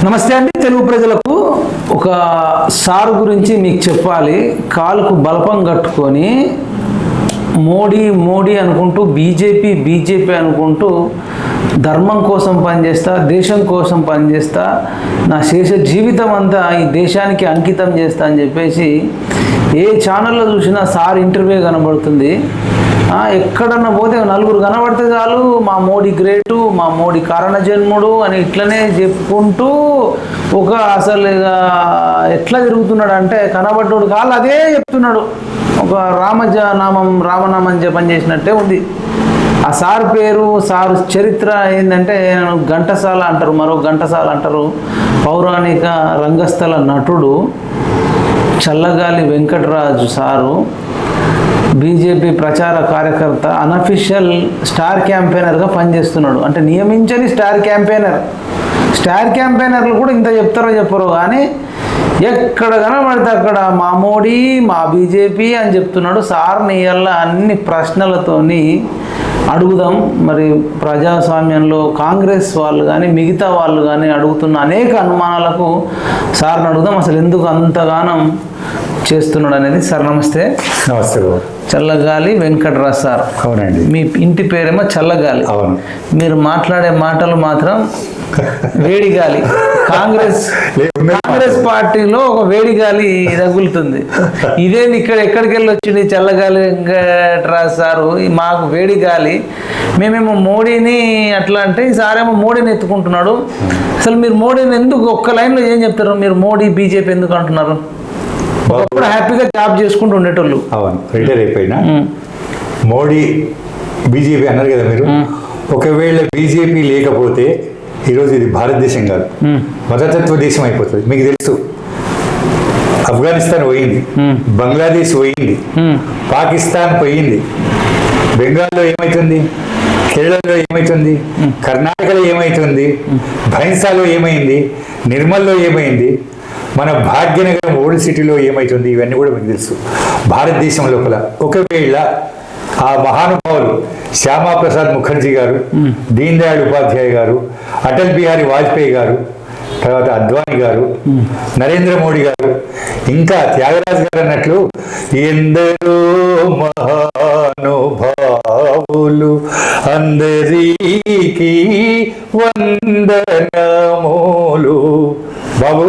నమస్తే అండి. తెలుగు ప్రజలకు ఒక సారు గురించి మీకు చెప్పాలి. కాలుకు బలపం కట్టుకొని మోడీ మోడీ అనుకుంటూ బీజేపీ అనుకుంటూ ధర్మం కోసం పనిచేస్తా, దేశం కోసం పనిచేస్తా, నా శేష జీవితం అంతా ఈ దేశానికి అంకితం చేస్తా అని చెప్పేసి ఏ ఛానల్లో చూసినా సార్ ఇంటర్వ్యూ కనబడుతుంది. ఎక్కడన్నా పోతే నలుగురు కనబడితే చాలు మా మోడీ గ్రేటు, మా మోడీ కారణజన్ముడు అని ఇట్లనే చెప్పుకుంటూ ఒక అసలు ఎట్లా తిరుగుతున్నాడు అంటే కనబడ్డోడు కాళ్ళు అదే చెప్తున్నాడు. ఒక రామనామం జపం చేసినట్టే ఉంది. ఆ సార్ పేరు, సారు చరిత్ర ఏంటంటే ఘంటసాల అంటారు, మరో ఘంటసాల అంటారు. పౌరాణిక రంగస్థల నటుడు చల్లగాలి వెంకటరాజు సారు బీజేపీ ప్రచార కార్యకర్త, అనఫిషియల్ స్టార్ క్యాంపెయినర్గా పనిచేస్తున్నాడు. అంటే నియమించని స్టార్ క్యాంపెయినర్లు కూడా ఇంత చెప్తారో చెప్పరో కానీ ఎక్కడ కనబడితే అక్కడ మా మోడీ, మా బీజేపీ అని చెప్తున్నాడు. సార్ని ఇవాళ అన్ని ప్రశ్నలతోని అడుగుదాం. మరి ప్రజాస్వామ్యంలో కాంగ్రెస్ వాళ్ళు కానీ మిగతా వాళ్ళు కానీ అడుగుతున్న అనేక అనుమానాలకు సార్ని అడుగుదాం. అసలు ఎందుకు అంతగానం చేస్తున్నాడు అనేది. సార్ నమస్తే. నమస్తే బాబు. చల్లగాలి వెంకటరాజ్ సార్. అవునండి. మీ ఇంటి పేరేమో చల్లగాలి. అవును. మీరు మాట్లాడే మాటలు మాత్రం వేడిగాలి. కాంగ్రెస్ పార్టీలో ఒక వేడిగాలి తగులుతుంది. ఇదే ఎక్కడికి వెళ్ళి వచ్చింది చల్లగాలి వెంకటరాజ్ సారు, మాకు వేడిగాలి, మేమేమో మోడీని అట్లా అంటే ఈ సారేమో మోడీని ఎత్తుకుంటున్నాడు. అసలు మీరు మోడీని ఎందుకు ఒక్క లైన్లో ఏం చెప్తారు? మీరు మోడీ బీజేపీ ఎందుకు అంటున్నారు? ఒకప్పుడు హ్యాపీగా జాబ్ చేసుకుంటూ ఉండేటోళ్ళు. అవును, రిటైర్ అయిపోయినా మోడీ బీజేపీ అన్నారు కదా మీరు. ఒకవేళ బీజేపీ లేకపోతే ఈరోజు ఇది భారతదేశం కాదు, మతతత్వ దేశం అయిపోతుంది. మీకు తెలుసు, ఆఫ్ఘనిస్తాన్ పోయింది, బంగ్లాదేశ్ పోయింది, పాకిస్తాన్ పోయింది, బెంగాల్లో ఏమవుతుంది, కేరళలో ఏమవుతుంది, కర్ణాటకలో ఏమవుతుంది, భైన్సాలో ఏమైంది, నిర్మల్లో ఏమైంది, మన భాగ్యనగరం ఓల్డ్ సిటీలో ఏమవుతుంది, ఇవన్నీ కూడా మీకు తెలుసు. భారతదేశం లోపల ఒకవేళ ఆ మహానుభావులు శ్యామాప్రసాద్ ముఖర్జీ గారు, దీన్ దయాళ్ ఉపాధ్యాయ గారు, అటల్ బిహారీ వాజ్పేయి గారు, తర్వాత అద్వానీ గారు, నరేంద్ర మోడీ గారు, ఇంకా త్యాగరాజ్ గారు అన్నట్లు ఎందరో మహానుభావులు అందరికీ వందనములు. బాబు,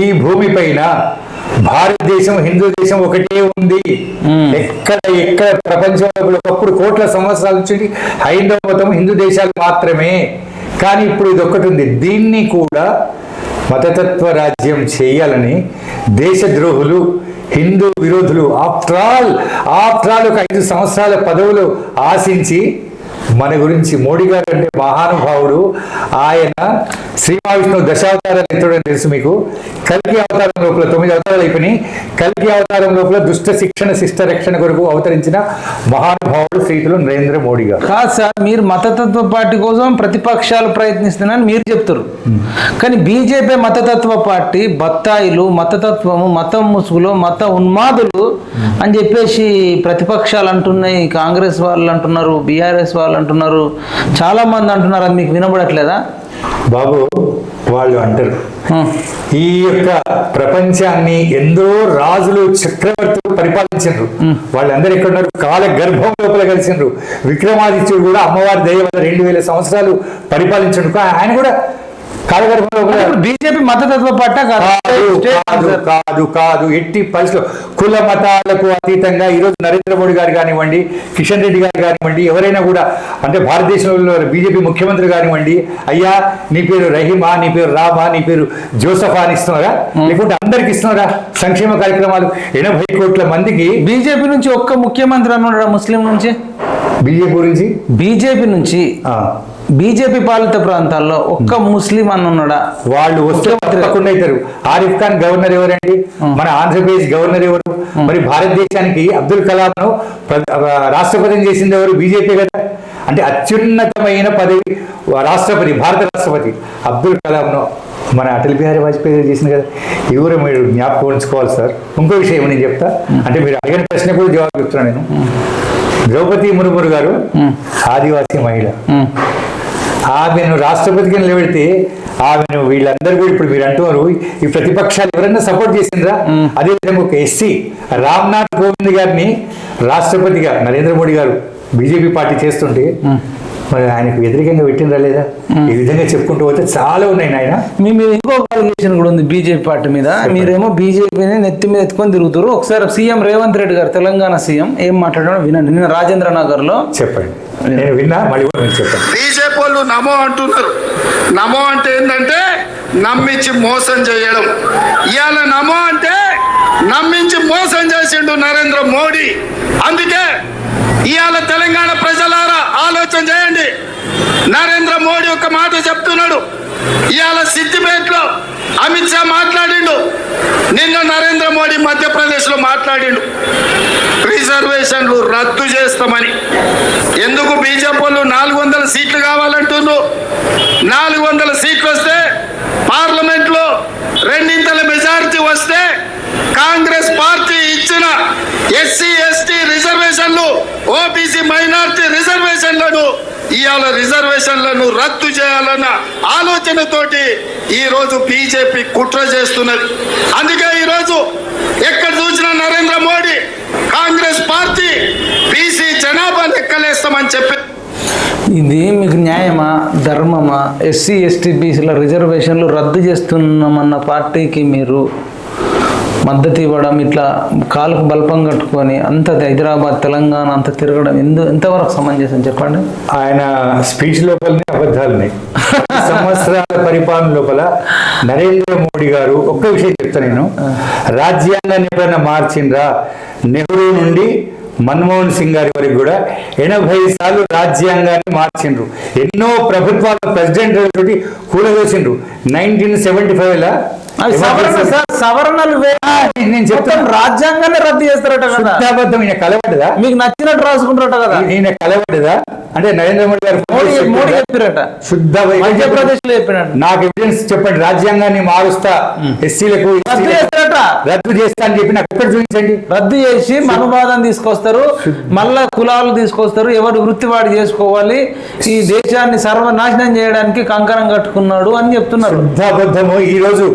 ఈ భూమి పైన భారతదేశం, హిందూ దేశం ఒకటే ఉంది. ఎక్కడ ప్రపంచంలో ఒకప్పుడు కోట్ల సంవత్సరాల నుంచి హైందవ మతం, హిందూ దేశాలు మాత్రమే. కానీ ఇప్పుడు ఇది ఒక్కటి ఉంది. దీన్ని కూడా మతతత్వ రాజ్యం చేయాలని దేశద్రోహులు, హిందూ విరోధులు ఆఫ్టర్ ఆల్ ఒక 5 సంవత్సరాల పదవులు ఆశించి మన గురించి, మోడీ గారు అంటే మహానుభావుడు, ఆయన శ్రీ మహావిష్ణువు దశావతారాలు ఎత్తుడని తెలుసు మీకు. కల్కి అవతారం లోపల 9 అవతారాలు అయిపోయినాయి. కల్కి అవతారం లోపల దుష్ట శిక్షణ శిష్ట రక్షణ కొరకు అవతరించిన మహానుభావుడు శ్రీతులు నరేంద్ర మోడీ గారు. కాదు సార్, మీరు మతతత్వ పార్టీ కోసం ప్రతిపక్షాలు ప్రయత్నిస్తున్నారని మీరు చెప్తారు. కానీ బీజేపీ మతతత్వ పార్టీ బత్తాయిలు, మతతత్వము, మతం ముసుగులు, మత ఉన్మాదులు అని చెప్పేసి ప్రతిపక్షాలు అంటున్నాయి. కాంగ్రెస్ వాళ్ళు అంటున్నారు, బీఆర్ఎస్ వాళ్ళు అంటున్నారు, చాలా మంది అంటున్నారు. అది మీకు వినబడట్లేదా? బాబు, వాళ్ళు అంటారు ఈ యొక్క ప్రపంచాన్ని ఎందరో రాజులు, చక్రవర్తులు పరిపాలించారు. వాళ్ళందరూ ఎక్కడున్నారు? కాల గర్భం లోపల కలిసిండ్రు. విక్రమాదిత్యుడు కూడా అమ్మవారి దయ వల్ల 2000 సంవత్సరాలు పరిపాలించడు. ఆయన కూడా కాలగర్భం లోపల. బీజేపీ మతతత్వ పార్టీ కాదు. ఎట్టి పరిస్థితుల్లో కుల మతాలకు అతీతంగా ఈరోజు నరేంద్ర మోడీ గారు కానివ్వండి, కిషన్ రెడ్డి గారు కానివ్వండి, ఎవరైనా కూడా, అంటే భారతదేశంలో బీజేపీ ముఖ్యమంత్రి కానివ్వండి, అయ్యా నీ పేరు రహీమా, నీ పేరు రామా, నీ పేరు జోసఫా అని ఇస్తున్నారా? లేకుంటే అందరికి ఇస్తున్నారా సంక్షేమ కార్యక్రమాలు? 80 కోట్ల మందికి. బీజేపీ నుంచి ఒక్క ముఖ్యమంత్రి అన్నాడు ముస్లిం నుంచి? బీజేపీ నుంచి బీజేపీ పాలిత ప్రాంతాల్లో ఒక్క ముస్లిం అన్నాడా? వాళ్ళు వస్తే తప్పకుండా అవుతారు. ఆరిఫ్ ఖాన్ గవర్నర్ ఎవరండి? మన ఆంధ్రప్రదేశ్ గవర్నర్ ఎవరు? మరి భారతదేశానికి అబ్దుల్ కలాం ను రాష్ట్రపతిని చేసింది ఎవరు? బీజేపీ కదా. అంటే అత్యున్నతమైన పదవి రాష్ట్రపతి, భారత రాష్ట్రపతి అబ్దుల్ కలాం ను మన అటల్ బిహారీ వాజ్పేయి గారు చేసింది కదా. ఎవరు మీరు జ్ఞాపకం ఉంచుకోవాలి సార్. ఇంకో విషయం నేను చెప్తా, అంటే మీరు అడిగిన ప్రశ్న కూడా జవాబు చెప్తున్నా నేను. ద్రౌపది ముర్ము గారు ఆదివాసీ మహిళ. ఆమెను రాష్ట్రపతికి నిలబెడితే ఆమెను వీళ్ళందరూ కూడా ఇప్పుడు మీరు అంటున్నారు ఈ ప్రతిపక్షాలు ఎవరన్నా సపోర్ట్ చేసిండ్రా? అదేవిధంగా ఒక ఎస్సీ రామ్నాథ్ కోవింద్ గారిని రాష్ట్రపతిగా నరేంద్ర మోడీ గారు బీజేపీ పార్టీ చేస్తుంటే మరి ఆయనకు వ్యతిరేకంగా పెట్టిండ్రా లేదా? ఈ విధంగా చెప్పుకుంటూ పోతే చాలా ఉన్నాయి నాయన. మీ మీద ఇంకో అలిగేషన్ కూడా ఉంది బీజేపీ పార్టీ మీద. మీరేమో బీజేపీని నెత్తి మీద ఎత్తుకొని తిరుగుతారు. ఒకసారి సీఎం రేవంత్ రెడ్డి గారు, తెలంగాణ సీఎం ఏం మాట్లాడారో వినండి. నిన్న రాజేంద్ర నగర్ లో చెప్పండి, నేను విన్నా, మళ్ళీ కూడా నేను చెప్పండి. బీజేపీ వాళ్ళు నమో అంటున్నారు. నమో అంటే ఏంటంటే నమ్మించి మోసం చేయడం. ఇవాళ నమో అంటే నమ్మించి మోసం చేసిండు నరేంద్ర మోడీ. అందుకే ఇవాళ తెలంగాణ ప్రజలారా ఆలోచన చేయండి. నరేంద్ర మోడీ ఒక మాట చెప్తున్నాడు. ఇవాళ సిద్దిపేటలో అమిత్ షా మాట్లాడిండు. నిన్న నరేంద్ర మోడీ మధ్యప్రదేశ్ లో మాట్లాడిండు రిజర్వేషన్లు రద్దు చేస్తామని. ఎందుకు బీజేపీ వాళ్ళు 400 సీట్లు కావాలంటున్నారు? 400 సీట్లు వస్తే పార్లమెంట్ లో 2 మెజారిటీ వస్తే కాంగ్రెస్ పార్టీ ఇచ్చిన ఎస్సీ ఎస్టీ రిజర్వేషన్లు, ఓబీసీ మైనారిటీ రిజర్వేషన్లను ఇవాళ రిజర్వేషన్లను రద్దు చేయాలన్న ఆలోచనతోటి ఈ రోజు బీజేపీ కుట్ర చేస్తున్నది. అందుకే ఈ రోజు ఎక్కడ చూసినా నరేంద్ర మోడీ కాంగ్రెస్ పార్టీ బీసీ జనాభా లెక్కలేస్తామని చెప్పి. ఇది మీకు న్యాయమా, ధర్మమా? ఎస్సీ ఎస్టీ బీసీల రిజర్వేషన్లు రద్దు చేస్తున్నామన్న పార్టీకి మీరు మద్దతు ఇవ్వడం, ఇట్లా కాలుకు బల్పం కట్టుకొని అంత హైదరాబాద్ తెలంగాణ అంత తిరగడం ఎంతవరకు సమంజసం చెప్పండి? ఆయన స్పీచ్ లోపలనే అబద్ధాలున్నాయి. సంవత్సరాల పరిపాలన లోపల నరేంద్ర మోడీ గారు ఒక్క విషయం చెప్తా నేను, రాజ్యాంగాన్ని ఎప్పుడైనా మార్చిండ్రా? నెహ్రూ నుండి మన్మోహన్ సింగ్ గారి వరకు కూడా 80 సార్లు రాజ్యాంగాన్ని మార్చిండ్రు. ఎన్నో ప్రభుత్వాల ప్రెసిడెంట్ తోటి కూలదోసిండ్రు. 1975 సవరణలు నేను చెప్తాను, రాజ్యాంగాన్ని రద్దు చేస్తారట కదా. శుద్ధాబద్ధం. ఈయన కలవడ్డదా? మీకు నచ్చినట్టు రాసుకుంటారట కదా. ఈయన కలవడ్డదా? అంటే నరేంద్ర మోడీ గారు మోడీ చెప్పారట, శుద్ధ మధ్యప్రదేశ్ లో చెప్పినట్టు. నాకు ఎవిడెన్స్ చెప్పండి. రాజ్యాంగాన్ని మారుస్తా, ఎస్సీలకు రద్దు చేస్తా అని చెప్పి నాకు ఎక్కడ చూపించండి. రద్దు చేసి మనువాదం తీసుకొస్తారు, మళ్ళా కులాలు తీసుకొస్తారు, ఎవరు వృత్తి వాడు చేసుకోవాలి, ఈ దేశాన్ని సర్వనాశనం చేయడానికి కంకణం కట్టుకున్నాడు అని చెప్తున్నారు. శుద్ధాబద్ధము. ఈ రోజు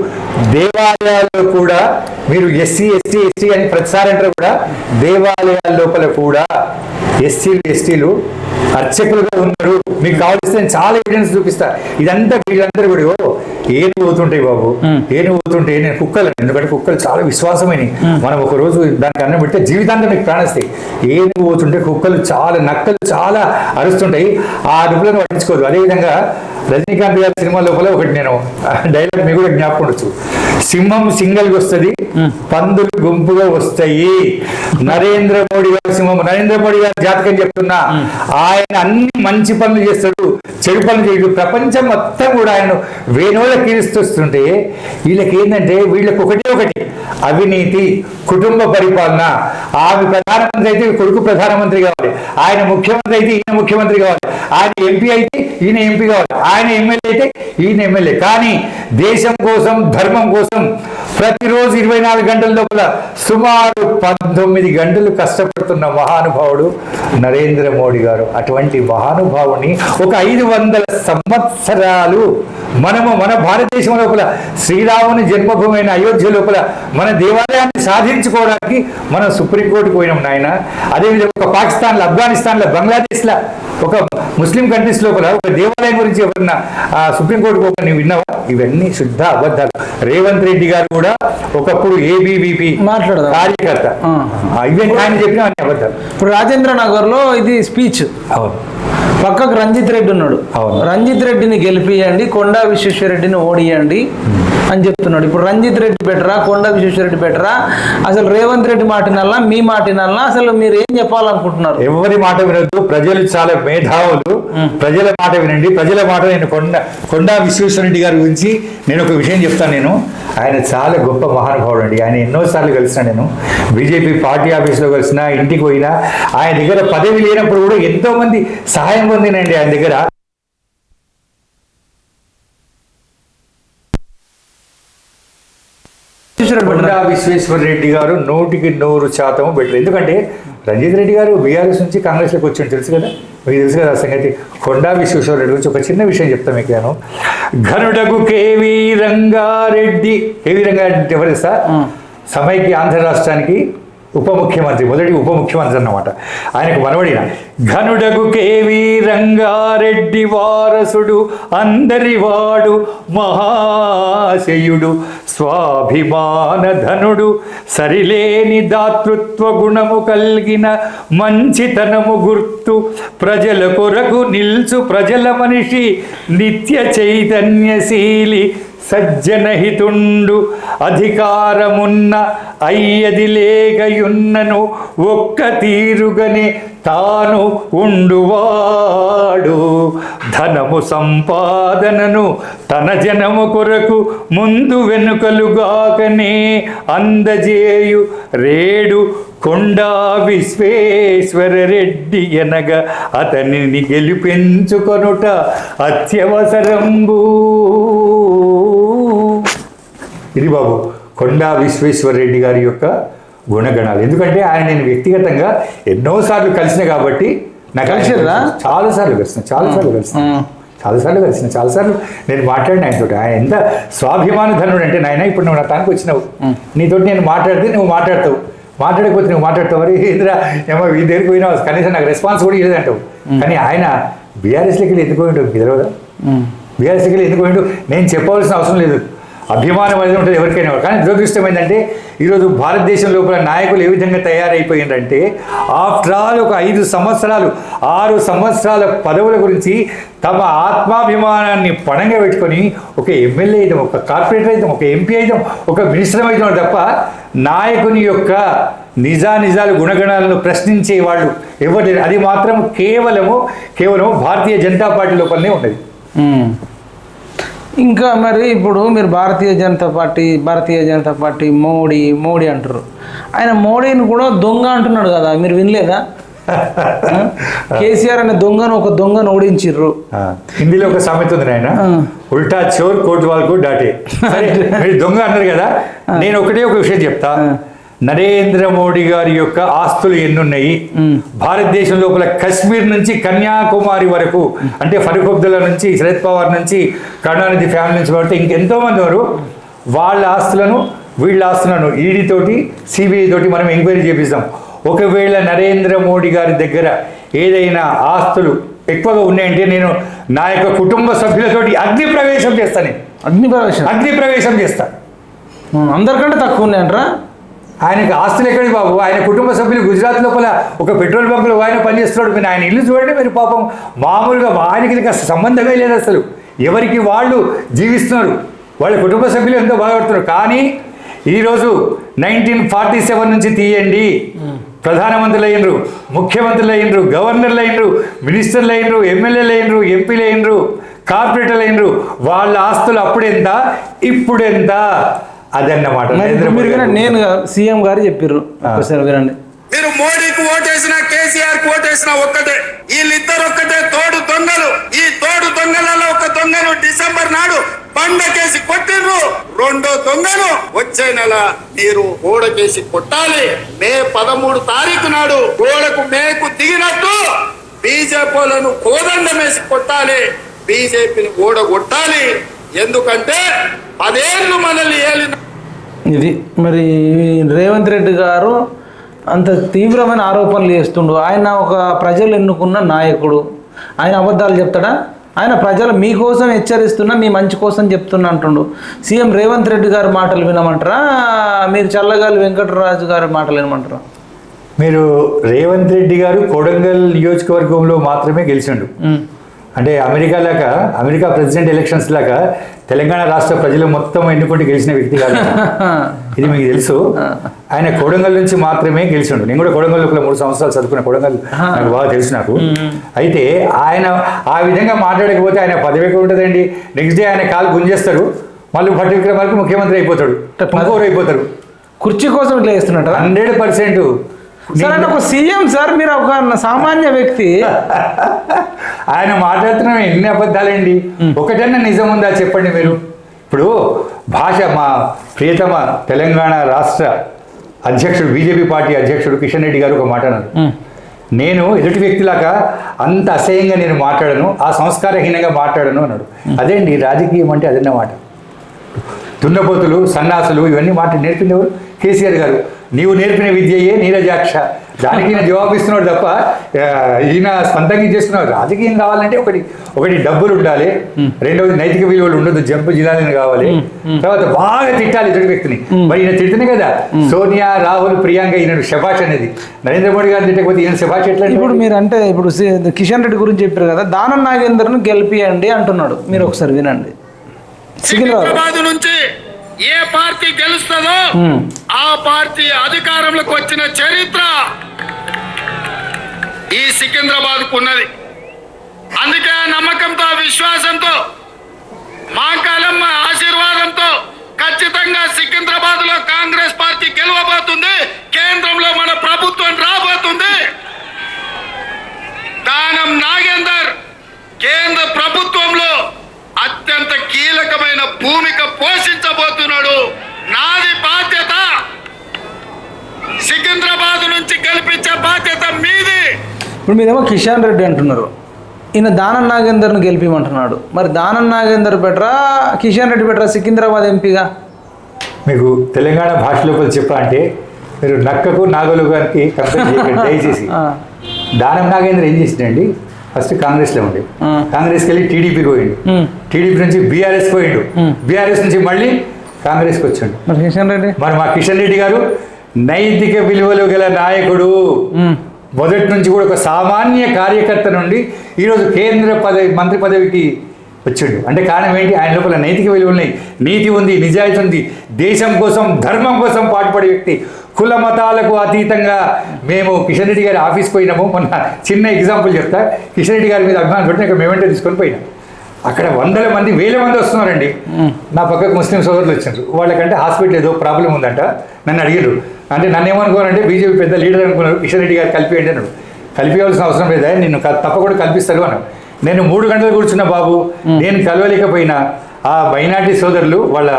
దేవాలయాల్లో కూడా మీరు ఎస్సీ ఎస్టీ ఎస్టీ అని ప్రతిసారి అంటారు కూడా, దేవాలయాల లోపల కూడా ఎస్టీలు అర్చకులుగా ఉన్నారు. మీకు కావాల్సిన చాలా ఎవిడెన్స్ చూపిస్తా. ఇదంతా వీళ్ళందరూ కూడా ఏను పోతుంటాయి బాబు, ఏను పోతుంటే నేను కుక్కలు, ఎందుకంటే కుక్కలు చాలా విశ్వాసమైనవి. మనం ఒక రోజు దానికి అన్నం పెడితే జీవితాంతం మీకు ప్రాణిస్తాయి. ఏను పోతుంటే కుక్కలు చాలా, నక్కలు చాలా అరుస్తుంటాయి. ఆ అరుపులను పట్టించుకోదు. అదేవిధంగా రజనీకాంత్ గారి సినిమా లోపల ఒకటి నేను డైలాగ్ మీకు కూడా జ్ఞాపకం ఉండొచ్చు. సింహం సింగల్గా వస్తుంది, పందులు గుంపుగా వస్తాయి. నరేంద్ర మోడీ గారి సింహం, నరేంద్ర మోడీ గారి జాతకం చెప్తున్నా, ఆయన అన్ని మంచి పనులు చేస్తాడు, చెడు పనులు చేయడు. ప్రపంచం మొత్తం కూడా ఆయన వేణువుల కీరిస్తుంటే వీళ్ళకి ఏంటంటే వీళ్ళకి ఒకటి అవినీతి, కుటుంబ పరిపాలన. ఆమె ప్రధానమంత్రి అయితే కొడుకు ప్రధానమంత్రి కావాలి, ఆయన ముఖ్యమంత్రి అయితే ఈయన ముఖ్యమంత్రి కావాలి, ఆయన ఎంపీ అయితే ఈయన ఎంపీ కావాలి, ఆయన ఎమ్మెల్యే అయితే ఈయన ఎమ్మెల్యే. కానీ దేశం కోసం, ధర్మం కోసం ప్రతిరోజు 24 గంటల లోపల సుమారు 19 గంటలు కష్టపడుతున్న మహానుభావుడు నరేంద్ర మోడీ గారు. అటువంటి మహానుభావుని ఒక 500 సంవత్సరాలు మనము మన భారతదేశం లోపల శ్రీరాముని జన్మభూమి అయిన అయోధ్య లోపల మన దేవాలయాన్ని సాధించుకోవడానికి మనం సుప్రీంకోర్టుకు పోయినాం నాయన. అదేవిధంగా ఒక పాకిస్తాన్లో, ఆఫ్ఘనిస్తాన్లో, బంగ్లాదేశ్లో, ఒక ముస్లిం కంట్రీస్ లోపల ఒక దేవాలయం గురించి ఎవరన్నా సుప్రీంకోర్టుకు పోక నీవు విన్నావా? ఇవన్నీ శుద్ధ అబద్ధాలు. రేవంత్ రెడ్డి గారు కూడా ఒకప్పుడు ఏబీవీపీ కార్యకర్త. ఇవన్నీ ఆయన చెప్పిన అన్ని అబద్ధాలు. ఇప్పుడు రాజేంద్ర నగర్ లో ఇది స్పీచ్. అవును, పక్కకు రంజిత్ రెడ్డి ఉన్నాడు. రంజిత్ రెడ్డిని గెలిపియండి, కొండా విశ్వేశ్వరరెడ్డిని ఓడియండి అని చెప్తున్నాడు. ఇప్పుడు రంజిత్ రెడ్డి బెటరా, కొండా విశ్వేశ్వరరెడ్డి బెటరా? అసలు రేవంత్ రెడ్డి మాటినల్లా, మీ మాటినల్లా అసలు మీరు ఏం చెప్పాలనుకుంటున్నారు? ఎవరి మాట వినొద్దు. ప్రజలు చాలా మేధావులు, ప్రజల మాట వినండి. ప్రజల మాట. నేను కొండా విశ్వేశ్వరరెడ్డి గారి గురించి నేను ఒక విషయం చెప్తాను. నేను ఆయన చాలా గొప్ప మహానుభావుడు అండి. ఆయన ఎన్నోసార్లు కలిసిన, నేను బీజేపీ పార్టీ ఆఫీస్లో కలిసిన, ఇంటికి పోయినా, ఆయన దగ్గర పదవి లేనప్పుడు కూడా ఎంతో మంది సహాయం పొందినండి ఆయన దగ్గర. కొండా విశ్వేశ్వరరెడ్డి గారు 100% బెటర్. ఎందుకంటే రంజిత్ రెడ్డి గారు బీఆర్ఎస్ నుంచి కాంగ్రెస్లోకి వచ్చాడు, తెలుసు కదా, మీకు తెలుసు కదా ఆ సంగతి. కొండా విశ్వేశ్వరరెడ్డి గురించి ఒక చిన్న విషయం చెప్తాను మీకు నేను. ఘనుడగు కేవీ రంగారెడ్డి. కేవీ రంగారెడ్డి అంటే ఎవరు సార్? సమైక్య ఆంధ్ర రాష్ట్రానికి ఉప ముఖ్యమంత్రి, మొదటి ఉప ముఖ్యమంత్రి అన్నమాట. ఆయనకు మనవడిన ఘనుడగు కేవీ రంగారెడ్డి వారసుడు, అందరివాడు మహాశయుడు, స్వాభిమాన ధనుడు, సరిలేని దాతృత్వ గుణము కలిగిన మంచితనము గుర్తు, ప్రజల కొరకు నిల్చు ప్రజల మనిషి, నిత్య చైతన్యశీలి, సజ్జనహితుండు, అధికారమున్న అయ్యది లేకయున్నను ఒక్క తీరుగనే తాను ఉండువాడు, ధనము సంపాదనను తన జనము కొరకు ముందు వెనుకలుగాకనే అందజేయు రేడు కొండా విశ్వేశ్వరరెడ్డి అనగా అతనిని గెలిపించుకొనుట అత్యవసరంబు. ఇది బాబు కొండా విశ్వేశ్వరరెడ్డి గారి యొక్క గుణగణాలు. ఎందుకంటే ఆయన నేను వ్యక్తిగతంగా ఎన్నోసార్లు కలిసిన కాబట్టి నాకు కలిసిర్రా? చాలాసార్లు కలిసిన నేను మాట్లాడిన ఆయనతో. ఆయన ఎంత స్వాభిమాన ధనుడు అంటే, నాయన ఇప్పుడు నువ్వు నా తానికి వచ్చినావు, నీతోటి నేను మాట్లాడితే నువ్వు మాట్లాడతావు, మాట్లాడకపోతే నువ్వు మాట్లాడతావు, మరి ఏంద్రా ఏమో ఈ దగ్గరికి పోయినావు, కనీసం నాకు రెస్పాన్స్ కూడా ఇవ్వలేదంటావు. కానీ ఆయన బీఆర్ఎస్లోకి వెళ్ళి ఎందుకు పోయిండు మీకు తెలియదా? బీఆర్ఎస్లోకి వెళ్ళి ఎందుకు పోయిండు నేను చెప్పవలసిన అవసరం లేదు. అభిమానం అనేది ఉంటుంది ఎవరికైనా. కానీ దురదృష్టం ఏంటంటే ఈరోజు భారతదేశం లోపల నాయకులు ఏ విధంగా తయారైపోయిందంటే, ఆఫ్టర్ ఆల్ ఒక 5 సంవత్సరాలు 6 సంవత్సరాల పదవుల గురించి తమ ఆత్మాభిమానాన్ని పణంగా పెట్టుకొని ఒక ఎమ్మెల్యే అయితాం, ఒక కార్పొరేటర్ అయితాం, ఒక ఎంపీ అయితాం, ఒక మినిస్టర్ అయితాం తప్ప నాయకుని యొక్క నిజాలు గుణగణాలను ప్రశ్నించే వాళ్ళు ఎవరు లేరు. అది మాత్రం కేవలము భారతీయ జనతా పార్టీ లోపలనే ఉన్నది. ఇంకా మరి ఇప్పుడు మీరు భారతీయ జనతా పార్టీ మోడీ అంటారు. ఆయన మోడీని కూడా దొంగ అంటున్నాడు కదా, మీరు వినలేదా? కేసీఆర్ అనే ఒక దొంగను ఓడించిర్రు. హిందీలో ఒక సామెత ఉంది ఆయన, ఉల్టా చోర్ కోట్వాల్కు డాటే. మీరు దొంగ అన్నారు కదా, నేను ఒకటే ఒక విషయం చెప్తా. నరేంద్ర మోడీ గారి యొక్క ఆస్తులు ఎన్నున్నాయి భారతదేశం లోపల? కశ్మీర్ నుంచి కన్యాకుమారి వరకు, అంటే ఫరూక్ అబ్దుల్లా నుంచి శరద్ పవార్ నుంచి కరుణానిధి ఫ్యామిలీ నుంచి కాబట్టి ఇంకెంతో మంది వారు వాళ్ళ ఆస్తులను వీళ్ళ ఆస్తులను ఈడీ తోటి సిబిఐ తోటి మనం ఎంక్వైరీ చేపిస్తాం. ఒకవేళ నరేంద్ర మోడీ గారి దగ్గర ఏదైనా ఆస్తులు ఎక్కువగా ఉన్నాయంటే నేను నా యొక్క కుటుంబ సభ్యులతోటి అగ్ని ప్రవేశం చేస్తాను. అందరికంటే తక్కువ ఉన్నాయంటారా? ఆయనకు ఆస్తులు ఎక్కడి బాబు? ఆయన కుటుంబ సభ్యులు గుజరాత్ లోపల ఒక పెట్రోల్ బంకులో ఆయన పనిచేస్తున్నాడు. మీరు ఆయన ఇల్లు చూడండి, మీరు పాపం మామూలుగా ఆయనకి సంబంధమే లేదు అసలు. ఎవరికి వాళ్ళు జీవిస్తున్నారు, వాళ్ళ కుటుంబ సభ్యులు ఎంతో బాధపడుతున్నారు. కానీ ఈరోజు 1947 నుంచి తీయండి, ప్రధానమంత్రులు అయినరు, ముఖ్యమంత్రులు అయినరు, గవర్నర్లు అయినరు, మినిస్టర్లు అయినరు, ఎమ్మెల్యేలు అయినరు, ఎంపీలు అయినరు, కార్పొరేటర్లు అయినరు. వాళ్ళ ఆస్తులు అప్పుడెంత ఇప్పుడెంత అదన్నమాట. నేను సీఎం గారు చెప్పారు, వినండి. మీరు మోడీకి ఓటేసినా కేసీఆర్ కి ఓటేసినా ఒక్కటే, వీళ్ళిద్దరు ఒక్కటే తోడు దొంగలు. ఈ తోడు దొంగలలో ఒక దొంగను డిసెంబర్ నాడు బండకేసి కొట్టిర్రు, రెండో దొంగను వచ్చే నెల మీరు గోడకేసి కొట్టాలి. మే 13 తారీఖు నాడు గోడకు మేకు దిగినట్టు బీజేపీలను కోదండమేసి కొట్టాలి, బీజేపీని ఓడగొట్టాలి. ఎందుకంటే 10 ఏళ్ళు మనల్ని ఏలిన. ఇది మరి రేవంత్ రెడ్డి గారు అంత తీవ్రమైన ఆరోపణలు చేస్తుండు. ఆయన ఒక ప్రజలు ఎన్నుకున్న నాయకుడు, ఆయన అబద్ధాలు చెప్తాడా? ఆయన ప్రజలు మీకోసం హెచ్చరిస్తున్నా, మీ మంచి కోసం చెప్తున్నా అంటుండు. సీఎం రేవంత్ రెడ్డి గారి మాటలు వినమంటారా, మీరు చల్లగాలి వెంకటరాజు గారి మాటలు వినమంటారా? మీరు రేవంత్ రెడ్డి గారు కొడంగల్ నియోజకవర్గంలో మాత్రమే గెలిచిండు. అంటే అమెరికా ప్రెసిడెంట్ ఎలక్షన్స్ లాగా తెలంగాణ రాష్ట్ర ప్రజలు మొత్తం ఎన్నుకుంటూ గెలిచిన వ్యక్తి కాదు. ఇది మీకు తెలుసు. ఆయన కొడంగల్ నుంచి మాత్రమే గెలిచిండు. నేను కూడా కొడంగల్ లోపల 3 సంవత్సరాలు చదువుకున్న కొడంగల్ నాకు బాగా తెలుసు నాకు. అయితే ఆయన ఆ విధంగా మాట్లాడకపోతే ఆయన పదవి ఎక్కడ ఉంటుందండి? నెక్స్ట్ డే ఆయన కాలు గుంజేస్తారు, మళ్ళీ భట్టి విక్రమార్క ముఖ్యమంత్రి అయిపోతాడు, అయిపోతారు. కుర్చీ కోసం ఇట్లా చేస్తున్నట్టు 100%. సార్ ఒక సీఎం సార్, మీరు ఒక సామాన్య వ్యక్తి, ఆయన మాట్లాడుతున్న ఎన్ని అబద్ధాలండి? ఒకటన్నా నిజం ఉందా చెప్పండి మీరు? ఇప్పుడు మా ప్రియతమ తెలంగాణ రాష్ట్ర అధ్యక్షుడు, బీజేపీ పార్టీ అధ్యక్షుడు కిషన్ రెడ్డి గారు ఒక మాట అన్నారు. నేను ఎదుటి వ్యక్తిలాగా అంత అసహ్యంగా నేను మాట్లాడను, ఆ సంస్కారహీనంగా మాట్లాడను అన్నాడు. అదే అండి రాజకీయం అంటే అదన్నమాట. దున్నపోతులు, సన్నాసులు ఇవన్నీ మాట నేర్పింది ఎవరు? కేసీఆర్ గారు. నీవు నేర్పిన విద్యయే నీరజాక్ష, దానికి ఈయన జవాబిస్తున్నాడు తప్ప ఈయన స్వంతంగా చేస్తున్నాడు. రాజకీయం కావాలంటే ఒకటి డబ్బులు ఉండాలి, రెండవది నైతిక విలువలు ఉండదు, జంపు జిల్లాలని కావాలి, తర్వాత బాగా తిట్టాలి ఎదుటి వ్యక్తిని. మరి ఈయన తిడుతున్నాయి కదా సోనియా, రాహుల్, ప్రియాంక, ఈయన శభాష్ అనేది. నరేంద్ర మోడీ గారు తిట్టకపోతే ఈయన శభాష్ ఎట్లా? ఇప్పుడు మీరు అంటే ఇప్పుడు కిషన్ రెడ్డి గురించి చెప్పారు కదా, దానం నాగేందర్ను గెలిపియండి అంటున్నాడు. మీరు ఒకసారి వినండి. సికింద్రాబాద్ నుంచి ఏ పార్టీ గెలుస్తుందో ఆ పార్టీ అధికారంలోకి వచ్చిన చరిత్ర ఈ సికింద్రాబాద్ కు ఉన్నది. అందుకే నమ్మకంతో, విశ్వాసంతో, మాంకాలమ్మ ఆశీర్వాదంతో ఖచ్చితంగా సికింద్రాబాద్ లో కాంగ్రెస్ పార్టీ గెలవబోతుంది. కేంద్రంలో మన ప్రభుత్వం రాబోతుంది. దానం నాగేందర్ కేంద్ర ప్రభుత్వంలో అత్యంత కీలకమైన భూమిక పోషించబోతున్నాడు. నాది బాధ్యత, సికింద్రాబాద్ నుంచి గెలిపించే బాధ్యత మీది. ఇప్పుడు మీరేమో కిషన్ రెడ్డి అంటున్నారు, ఈయన దానం నాగేందర్ను గెలిపిమంటున్నాడు. మరి దానం నాగేందర్ బెటరా, కిషన్ రెడ్డి బెటరా సికింద్రాబాద్ ఎంపీగా? మీకు తెలంగాణ భాష లోపల చెప్పాలంటే మీరు నక్కకు నాగలు గారికి కంపేర్ చేయకండి దయచేసి. దానం నాగేందర్ ఏం చేసిండండి? ఫస్ట్ కాంగ్రెస్లో ఉండే, కాంగ్రెస్కి వెళ్ళి టీడీపీకి పోయిండు, టీడీపీ నుంచి బీఆర్ఎస్ పోయిండు, బీఆర్ఎస్ నుంచి మళ్ళీ కాంగ్రెస్కి వచ్చాడు. మరి మా కిషన్ రెడ్డి గారు నైతిక విలువలు గల నాయకుడు. మొదటి నుంచి కూడా ఒక సామాన్య కార్యకర్త నుండి ఈరోజు కేంద్ర మంత్రి పదవికి వచ్చాడు. అంటే కారణం ఏంటి? ఆయన లోపల నైతిక విలువలు ఉన్నాయి, నీతి ఉంది, నిజాయితీ ఉంది, దేశం కోసం, ధర్మం కోసం పాటుపడే వ్యక్తి. కుల మతాలకు అతీతంగా మేము కిషన్ రెడ్డి గారి ఆఫీస్కి పోయినాము. మొన్న చిన్న ఎగ్జాంపుల్ చెప్తా. కిషన్ రెడ్డి గారి మీద అభిమానం పెట్టి ఇక్కడ మేమంటే తీసుకొని పోయినాం. అక్కడ వందల మంది, వేల మంది వస్తున్నారండి. నా పక్కకు ముస్లిం సోదరులు వచ్చారు. వాళ్ళకంటే హాస్పిటల్ ఏదో ప్రాబ్లం ఉందంట. నన్ను అడిగారు. అంటే నన్ను ఏమనుకోనంటే బీజేపీ పెద్ద లీడర్ అనుకున్నారు. కిషన్ రెడ్డి గారు కలిపియండి అన్నాడు. కలిపివలసిన అవసరం లేదా, నిన్ను తప్పకుండా కల్పిస్తారు అన్నాడు. నేను 3 గంటలు కూర్చున్న బాబు, నేను కలవలేకపోయినా ఆ మైనార్టీ సోదరులు వాళ్ళ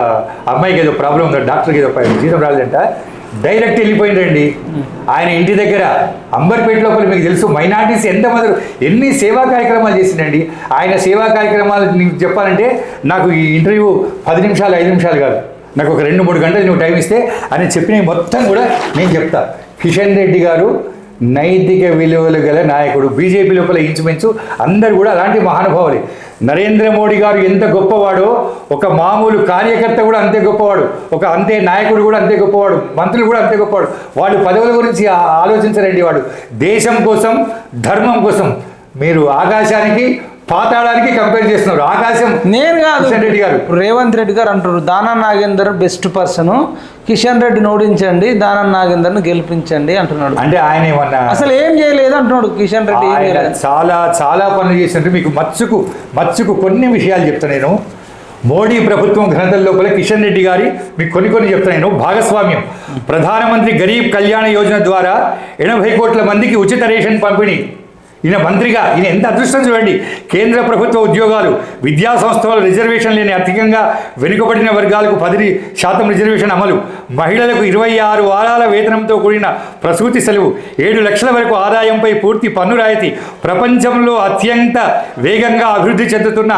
అమ్మాయికి ఏదో ప్రాబ్లం ఉందో, డాక్టర్కి ఏదో జీతం రాలేదంట, డైరెక్ట్ వెళ్ళిపోయిందండి. ఆయన ఇంటి దగ్గర అంబర్పేట లోపల మీకు తెలుసు మైనార్టీస్ ఎంతమంది ఎన్ని సేవా కార్యక్రమాలు చేసిండండి. ఆయన సేవా కార్యక్రమాలు నీకు చెప్పాలంటే నాకు ఈ ఇంటర్వ్యూ 10 నిమిషాలు 5 నిమిషాలు కాదు, నాకు ఒక 2-3 గంటలు నువ్వు టైం ఇస్తే ఆయన చెప్పిన మొత్తం కూడా నేను చెప్తా. కిషన్ రెడ్డి గారు నైతిక విలువలు గల నాయకుడు. బీజేపీ లోపల ఇంచుమించు అందరు కూడా అలాంటి మహానుభావులే. నరేంద్ర మోడీ గారు ఎంత గొప్పవాడో ఒక మామూలు కార్యకర్త కూడా అంతే గొప్పవాడు, అంతే నాయకుడు కూడా అంతే గొప్పవాడు, మంత్రులు కూడా అంతే గొప్పవాడు. వాడు పదవుల గురించి ఆలోచించరండి. వాడు దేశం కోసం, ధర్మం కోసం. మీరు ఆకాశానికి పాతాళానికి కంపేర్ చేస్తున్నారు. ఆకాశం నేను కాదు, కిషన్ రెడ్డి గారు. రేవంత్ రెడ్డి గారు అంటారు దానం నాగేందర్ బెస్ట్ పర్సన్, కిషన్ రెడ్డిని ఓడించండి, దానం నాగేందర్ను గెలిపించండి అంటున్నాడు. అంటే ఆయన ఏమన్నా అసలు ఏం చేయలేదు అంటున్నాడు కిషన్ రెడ్డి. చాలా చాలా పనులు చేసినట్టు మీకు మచ్చుకు కొన్ని విషయాలు చెప్తాను నేను. మోడీ ప్రభుత్వం ఘనతల లోపల కిషన్ రెడ్డి గారి మీకు కొన్ని చెప్తాను నేను. భాగస్వామ్యం. ప్రధానమంత్రి గరీబ్ కళ్యాణ యోజన ద్వారా 80 కోట్ల మందికి ఉచిత రేషన్ పంపిణీ. ఈయన మంత్రిగా ఈయన ఎంత అదృష్టం చూడండి. కేంద్ర ప్రభుత్వ ఉద్యోగాలు, విద్యా సంస్థల రిజర్వేషన్ లేని అధికంగా వెనుకబడిన వర్గాలకు 10% రిజర్వేషన్ అమలు, మహిళలకు 26 వారాల వేతనంతో కూడిన ప్రసూతి సెలవు, 7 లక్షల వరకు ఆదాయంపై పూర్తి పన్ను రాయితీ, ప్రపంచంలో అత్యంత వేగంగా అభివృద్ధి చెందుతున్న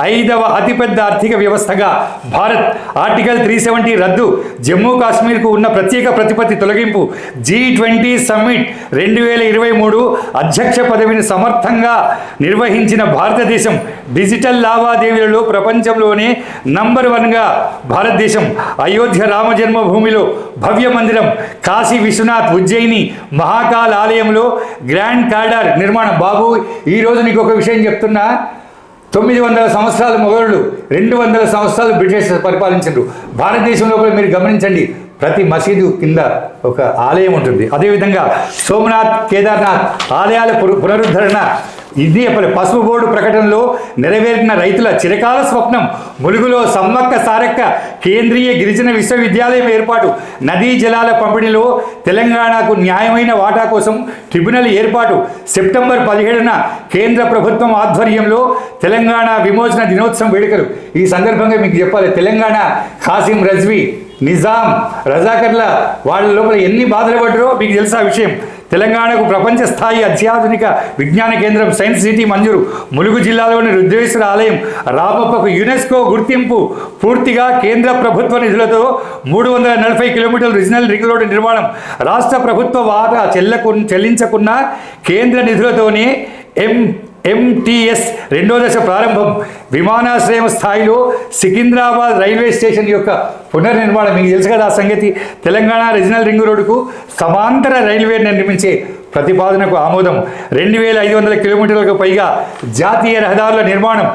5వ అతిపెద్ద ఆర్థిక వ్యవస్థగా భారత్, ఆర్టికల్ 370 రద్దు, జమ్మూ కాశ్మీర్కు ఉన్న ప్రత్యేక ప్రతిపత్తి తొలగింపు, G20 సమ్మిట్ 2023 అధ్యక్ష పదవిని సమర్థంగా నిర్వహించిన భారతదేశం, డిజిటల్ లావాదేవీలలో ప్రపంచంలోనే నంబర్ 1గా భారతదేశం, అయోధ్య రామ జన్మభూమిలో భవ్య మందిరం, కాశీ విశ్వనాథ్ ఉజ్జయిని మహాకాల్ ఆలయంలో గ్రాండ్ కారిడార్ నిర్మాణం. బాబు ఈరోజు నీకు ఒక విషయం చెప్తున్నా. 900 సంవత్సరాలు మొఘలులు, 200 సంవత్సరాలు బ్రిటిష్ పరిపాలించారు. భారతదేశం లోపల మీరు గమనించండి, ప్రతి మసీదు కింద ఒక ఆలయం ఉంటుంది. అదేవిధంగా సోమనాథ్, కేదార్నాథ్ ఆలయాల పునరుద్ధరణ. ఇది పసుపు బోర్డు ప్రకటనలో నెరవేరిన రైతుల చిరకాల స్వప్నం. ములుగులో సమ్మక్క సారక్క కేంద్రీయ గిరిజన విశ్వవిద్యాలయం ఏర్పాటు, నదీ జలాల పంపిణీలో తెలంగాణకు న్యాయమైన వాటా కోసం ట్రిబ్యునల్ ఏర్పాటు, సెప్టెంబర్ 17న కేంద్ర ప్రభుత్వం ఆధ్వర్యంలో తెలంగాణ విమోచన దినోత్సవం వేడుకలు. ఈ సందర్భంగా మీకు చెప్పాలి, తెలంగాణ ఖాసిం రజ్వీ, నిజాం, రజాకర్ల వాళ్ళ లోపల ఎన్ని బాధలు పడ్డారో మీకు తెలుసా విషయం. తెలంగాణకు ప్రపంచ స్థాయి అత్యాధునిక విజ్ఞాన కేంద్రం సైన్స్ సిటీ మంజూరు. ములుగు జిల్లాలోని రుద్రేశ్వర ఆలయం రామప్పకు యునెస్కో గుర్తింపు. పూర్తిగా కేంద్ర ప్రభుత్వ నిధులతో 340 కిలోమీటర్ల రీజనల్ రింగ్ రోడ్డు నిర్మాణం. రాష్ట్ర ప్రభుత్వ వాటా చెల్లించకున్న కేంద్ర నిధులతోనే ఎంటీఎస్ 2వ దశ ప్రారంభం. విమానాశ్రయం స్థాయిలో సికింద్రాబాద్ రైల్వే స్టేషన్ యొక్క పునర్నిర్మాణం. మీకు తెలుసు కదా ఆ సంగతి. తెలంగాణ రీజనల్ రింగ్ రోడ్డుకు సమాంతర రైల్వే నిర్మించే ప్రతిపాదనకు ఆమోదం. 2500 కిలోమీటర్లకు పైగా జాతీయ రహదారుల నిర్మాణం.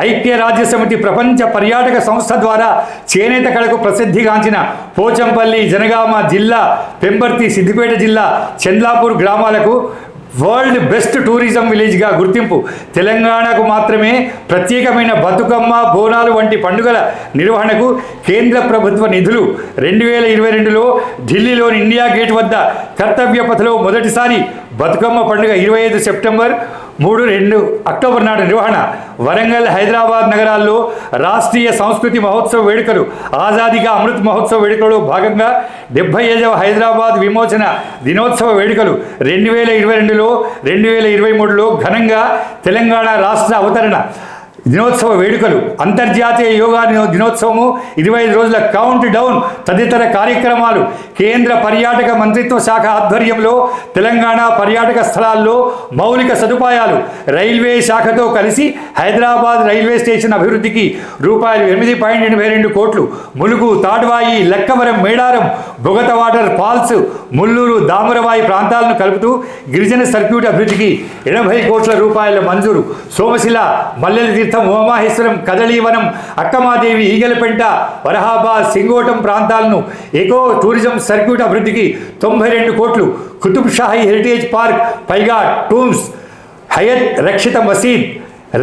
ఐక్యరాజ్య సమితి ప్రపంచ పర్యాటక సంస్థ ద్వారా చేనేత కళకు ప్రసిద్ధిగాంచిన పోచంపల్లి, జనగామ జిల్లా, పెంబర్తి, సిద్దిపేట జిల్లా, చంద్లాపూర్ గ్రామాలకు వరల్డ్ బెస్ట్ టూరిజం విలేజ్గా గుర్తింపు. తెలంగాణకు మాత్రమే ప్రత్యేకమైన బతుకమ్మ, బోనాలు వంటి పండుగల నిర్వహణకు కేంద్ర ప్రభుత్వ నిధులు. 2022లో ఢిల్లీలోని ఇండియా గేట్ వద్ద కర్తవ్య పథలో మొదటిసారి బతుకమ్మ పండుగ 25 సెప్టెంబర్ 2 అక్టోబర్ నాడు నిర్వహణ. వరంగల్, హైదరాబాద్ నగరాల్లో రాష్ట్రీయ సంస్కృతి మహోత్సవ వేడుకలు. ఆజాదీగా అమృత్ మహోత్సవ వేడుకలో భాగంగా 75వ హైదరాబాద్ విమోచన దినోత్సవ వేడుకలు. 2022లో 2023లో ఘనంగా తెలంగాణ రాష్ట్ర అవతరణ దినోత్సవ వేడుకలు. అంతర్జాతీయ యోగా దినోత్సవము, 25 రోజుల కౌంట్ డౌన్ తదితర కార్యక్రమాలు. కేంద్ర పర్యాటక మంత్రిత్వ శాఖ ఆధ్వర్యంలో తెలంగాణ పర్యాటక స్థలాల్లో మౌలిక సదుపాయాలు. రైల్వే శాఖతో కలిసి హైదరాబాద్ రైల్వే స్టేషన్ అభివృద్ధికి రూపాయలు 8.82 కోట్లు. ములుగు, తాడ్వాయి, లక్కవరం, మేడారం, బొగత వాటర్ ఫాల్స్, ముల్లూరు, దామరవాయి ప్రాంతాలను కలుపుతూ గిరిజన సర్క్యూట్ అభివృద్ధికి 80 కోట్ల రూపాయల మంజూరు. సోమశిల, మల్లెల తీర్థం, ఉమామహేశ్వరం, కదలీవనం, అక్కమాదేవి, ఈగలపెంట, వరహాబాద్, సింగోటం ప్రాంతాలను ఎకో టూరిజం సర్క్యూట్ అభివృద్ధికి 92 కోట్లు. కుతుబ్ షాహీ హెరిటేజ్ పార్క్, పైగా టూమ్స్, హయత్ రక్షిత మసీద్,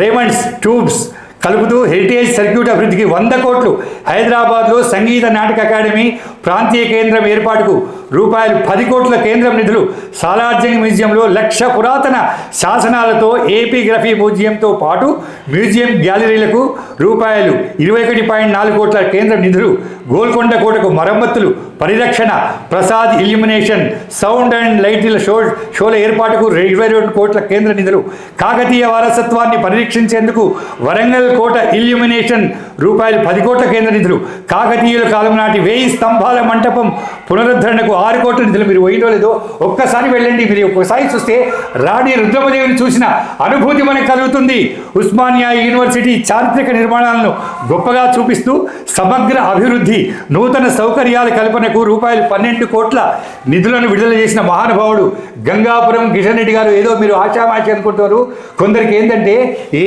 రేమండ్స్ ట్యూబ్స్ కలుపుతూ హెరిటేజ్ సర్క్యూట్ అభివృద్ధికి 100 కోట్లు. హైదరాబాద్లో సంగీత నాటక అకాడమీ ప్రాంతీయ కేంద్రం ఏర్పాటుకు రూపాయలు 10 కోట్ల కేంద్రం నిధులు. సాలార్జంగ్ మ్యూజియంలో 1,00,000 పురాతన శాసనాలతో ఏపీగ్రఫీ మ్యూజియంతో పాటు మ్యూజియం గ్యాలరీలకు రూపాయలు 21.4 కోట్ల కేంద్రం నిధులు. గోల్కొండ కోటకు మరమ్మతులు, పరిరక్షణ, ప్రసాద్ ఇల్యూమినేషన్, సౌండ్ అండ్ లైట్ల షోల ఏర్పాటుకు 22 కోట్ల కేంద్ర నిధులు. కాకతీయ వారసత్వాన్ని పరిరక్షించేందుకు వరంగల్ కోట ఇల్యూమినేషన్ రూపాయలు 10 కోట్ల కేంద్ర నిధులు. కాకతీయుల కాలం నాటి 1000 స్తంభాల మంటపం పునరుద్ధరణకు 6 కోట్ల నిధులు. మీరు పోయిందో లేదో ఒక్కసారి వెళ్ళండి. మీరు ఒక్కసారి చూస్తే రాణి రుద్రమదేవిని చూసిన అనుభూతి మనకు కలుగుతుంది. ఉస్మానియా యూనివర్సిటీ చారిత్రక నిర్మాణాలను గొప్పగా చూపిస్తూ సమగ్ర అభివృద్ధి, నూతన సౌకర్యాల కల్పనకు రూపాయలు 12 కోట్ల నిధులను విడుదల చేసిన మహానుభావుడు గంగాపురం కిషన్ రెడ్డి గారు. ఏదో మీరు ఆశామాషి అనుకుంటున్నారు. కొందరికి ఏంటంటే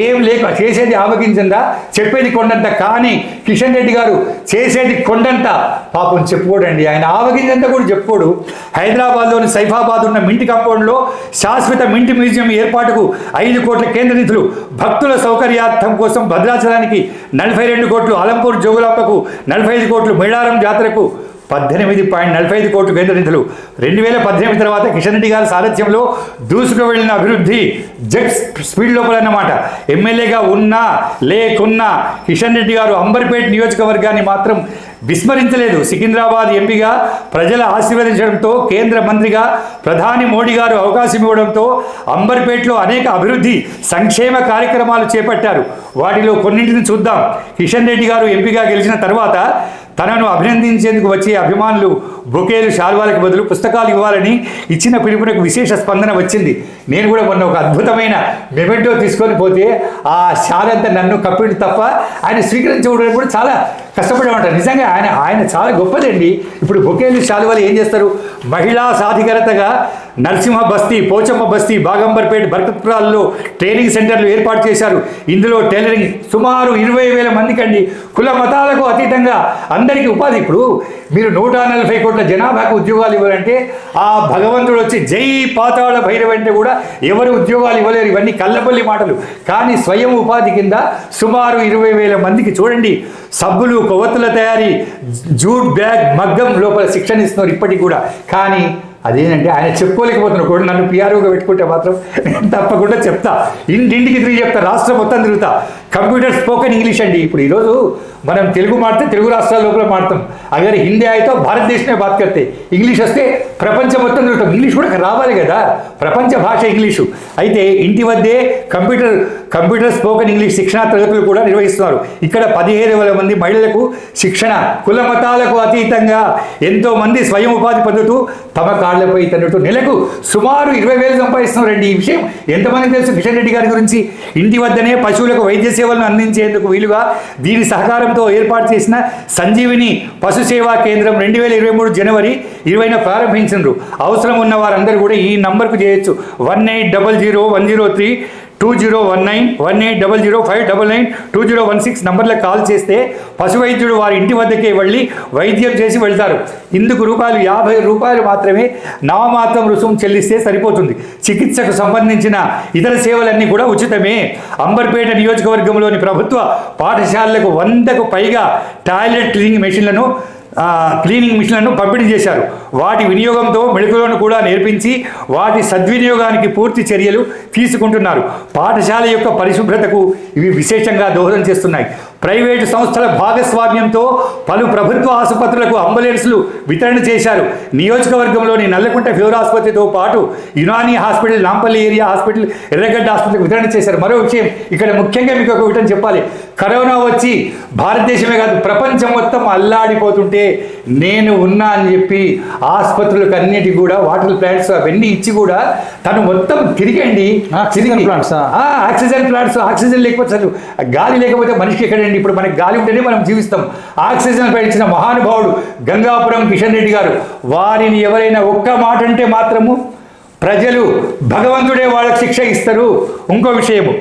ఏం లేక చేసేది ఆవగించందా, చెప్పేది కొండంత. కానీ కిషన్ రెడ్డి గారు చేసేది కొండంత. పాపం చెప్పుకోడండి, ఆయన ఆవగించంతా కూడా చెప్పుకోడు. హైదరాబాద్లోని సైఫాబాద్ ఉన్న మింటి కాంపౌండ్లో శాశ్వత మింటి మ్యూజియం ఏర్పాటుకు 5 కోట్ల కేంద్ర నిధులు. భక్తుల సౌకర్యార్థం కోసం భద్రాచలానికి 42 కోట్లు, అలంపూర్ జోగులాంబకు 45 కోట్లు, మేడారం జాతరకు 18.45 కోట్లు కేంద్ర నిధులు. 2018 తర్వాత కిషన్ రెడ్డి గారి సారథ్యంలో దూసుకు వెళ్ళిన అభివృద్ధి జెట్ స్పీడ్ లోపల అన్నమాట. ఎమ్మెల్యేగా ఉన్నా లేకున్నా కిషన్ రెడ్డి గారు అంబర్పేట నియోజకవర్గాన్ని మాత్రం విస్మరించలేదు. సికింద్రాబాద్ ఎంపీగా ప్రజల ఆశీర్వదించడంతో, కేంద్ర మంత్రిగా ప్రధాని మోడీ గారు అవకాశం ఇవ్వడంతో అంబర్పేటలో అనేక అభివృద్ధి సంక్షేమ కార్యక్రమాలు చేపట్టారు. వాటిలో కొన్నింటిని చూద్దాం. కిషన్ రెడ్డి గారు ఎంపీగా గెలిచిన తర్వాత తనను అభినందించేందుకు వచ్చే అభిమానులు బొకేలు, శాల్వాలకు బదులు పుస్తకాలు ఇవ్వాలని ఇచ్చిన పిలుపునకు విశేష స్పందన వచ్చింది. నేను కూడా మొన్న ఒక అద్భుతమైన మెమెంటో తీసుకొని పోతే ఆ శాలంతా నన్ను కప్పిడు తప్ప ఆయన స్వీకరించడం కూడా చాలా కష్టపడమంటారు. నిజంగా ఆయన చాలా గొప్పదండి. ఇప్పుడు బొకేలు, శాలువాలు ఏం చేస్తారు? మహిళా సాధికారతగా నరసింహ బస్తీ, పోచమ్మ బస్తీ, బాగంబర్పేట, బర్కత్పురాల్లో ట్రైనింగ్ సెంటర్లు ఏర్పాటు చేశారు. ఇందులో టైలరింగ్ సుమారు 20,000 మందికి అండి. కుల మతాలకు అతీతంగా అందరికీ ఉపాధి. ఇప్పుడు మీరు 140 కోట్ల జనాభాకు ఉద్యోగాలు ఇవ్వాలంటే ఆ భగవంతుడు వచ్చి జై పాతాళ భైరవ అంటే కూడా ఎవరు ఉద్యోగాలు ఇవ్వలేరు. ఇవన్నీ కళ్ళపల్లి మాటలు. కానీ స్వయం ఉపాధి కింద సుమారు 20,000 మందికి చూడండి. సబ్బులు, కొవ్వొత్తుల తయారీ, జూట్ బ్యాగ్, మగ్గం లోపల శిక్షణ ఇస్తున్నారు ఇప్పటికి కూడా. కానీ అదేంటంటే ఆయన చెప్పుకోలేకపోతున్నారు కూడా. నన్ను పిఆర్ఓగా పెట్టుకుంటే మాత్రం నేను తప్పకుండా చెప్తా, ఇంటింటికి తిరిగి చెప్తా, రాష్ట్రం మొత్తం తిరుగుతా. కంప్యూటర్ స్పోకెన్ ఇంగ్లీష్ అండి. ఇప్పుడు ఈరోజు మనం తెలుగు మాడితే తెలుగు రాష్ట్రాల లోపల మాడతాం. అగర్ హిందీ అయితే భారతదేశ్ మే బాత్ కర్తే, ఇంగ్లీష్ వస్తే ప్రపంచం మొత్తం చూడటం. ఇంగ్లీష్ కూడా రావాలి కదా, ప్రపంచ భాష ఇంగ్లీషు. అయితే ఇంటి వద్దే కంప్యూటర్ స్పోకెన్ ఇంగ్లీష్ శిక్షణా తరగతులు కూడా నిర్వహిస్తున్నారు. ఇక్కడ 15,000 మంది మహిళలకు శిక్షణ. కుల మతాలకు అతీతంగా ఎంతో మంది స్వయం ఉపాధి పొందుతూ తమ కాళ్లపై తన్నుతూ నెలకు సుమారు 20,000 సంపాదిస్తున్నారండి. ఈ విషయం ఎంతమందికి తెలుసు కిషన్ రెడ్డి గారి గురించి? ఇంటి వద్దనే పశువులకు వైద్య సేవలను అందించేందుకు వీలుగా దీని సహకారంతో ఏర్పాటు చేసిన సంజీవిని పశు సేవా కేంద్రం 2023 జనవరి 20న ప్రారంభించారు. అవసరం ఉన్న వారందరూ కూడా ఈ నంబర్కు చేయొచ్చు. 1800103219 180059992016 నంబర్లకు కాల్ చేస్తే పశు వైద్యుడు వారి ఇంటి వద్దకే వెళ్ళి వైద్యం చేసి వెళ్తారు. ఇందుకు ₹50 మాత్రమే నామమాత్రం రుసుము చెల్లిస్తే సరిపోతుంది. చికిత్సకు సంబంధించిన ఇతర సేవలన్నీ కూడా ఉచితమే. అంబర్పేట నియోజకవర్గంలోని ప్రభుత్వ పాఠశాలలకు 100కు పైగా టాయిలెట్ క్లీనింగ్ మిషన్లను పంపిణీ చేశారు. వాటి వినియోగంతో మెళకువలను కూడా నేర్పించి వాటి సద్వినియోగానికి పూర్తి చర్యలు తీసుకుంటున్నారు. పాఠశాల యొక్క పరిశుభ్రతకు ఇవి విశేషంగా దోహదం చేస్తున్నాయి. ప్రైవేటు సంస్థల భాగస్వామ్యంతో పలు ప్రభుత్వ ఆసుపత్రులకు అంబులెన్స్లు వితరణ చేశారు. నియోజకవర్గంలోని నల్లకుంట ఫీవర్ ఆసుపత్రితో పాటు Unani hospital, Nampally area hospital, ఎర్రగడ్డ హాస్పిటల్కి వితరణ చేశారు. మరో విషయం ఇక్కడ ముఖ్యంగా మీకు ఒక విషయం చెప్పాలి. కరోనా వచ్చి భారతదేశమే కాదు ప్రపంచం మొత్తం అల్లాడిపోతుంటే నేను ఉన్నా అని చెప్పి ఆసుపత్రులకు అన్నిటికీ కూడా వాటర్ ప్లాంట్స్ అవన్నీ ఇచ్చి కూడా తను మొత్తం తిరిగండి. ఆక్సిజన్ ప్లాంట్స్ ఆక్సిజన్ లేకపోతే అసలు గాలి లేకపోతే మనిషికి ఎక్కడండి? ఇప్పుడు మనకి గాలి ఉంటేనే మనం జీవిస్తాం. ఆక్సిజన్ పెంచిన మహానుభావుడు గంగాపురం కిషన్ రెడ్డి గారు. వారిని ఎవరైనా ఒక్క మాట అంటే మాత్రము ప్రజలు భగవంతుడే వాళ్ళకి శిక్ష ఇస్తారు. ఇంకో విషయము,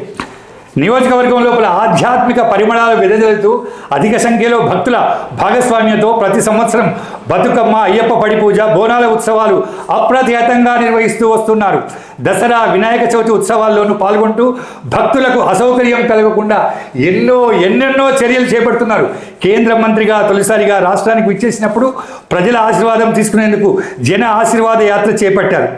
నియోజకవర్గం లోపల ఆధ్యాత్మిక పరిమళాలు వెదజల్లుతూ అధిక సంఖ్యలో భక్తుల భాగస్వామ్యంతో ప్రతి సంవత్సరం బతుకమ్మ, అయ్యప్ప పడి పూజ, బోనాల ఉత్సవాలు అప్రతిహతంగా నిర్వహిస్తూ వస్తున్నారు. దసరా, వినాయక చవితి ఉత్సవాల్లోనూ పాల్గొంటూ భక్తులకు అసౌకర్యం కలగకుండా ఎన్నెన్నో చర్యలు చేపడుతున్నారు. కేంద్ర మంత్రిగా తొలిసారిగా రాష్ట్రానికి విచ్చేసినప్పుడు ప్రజల ఆశీర్వాదం తీసుకునేందుకు జన ఆశీర్వాద యాత్ర చేపట్టారు.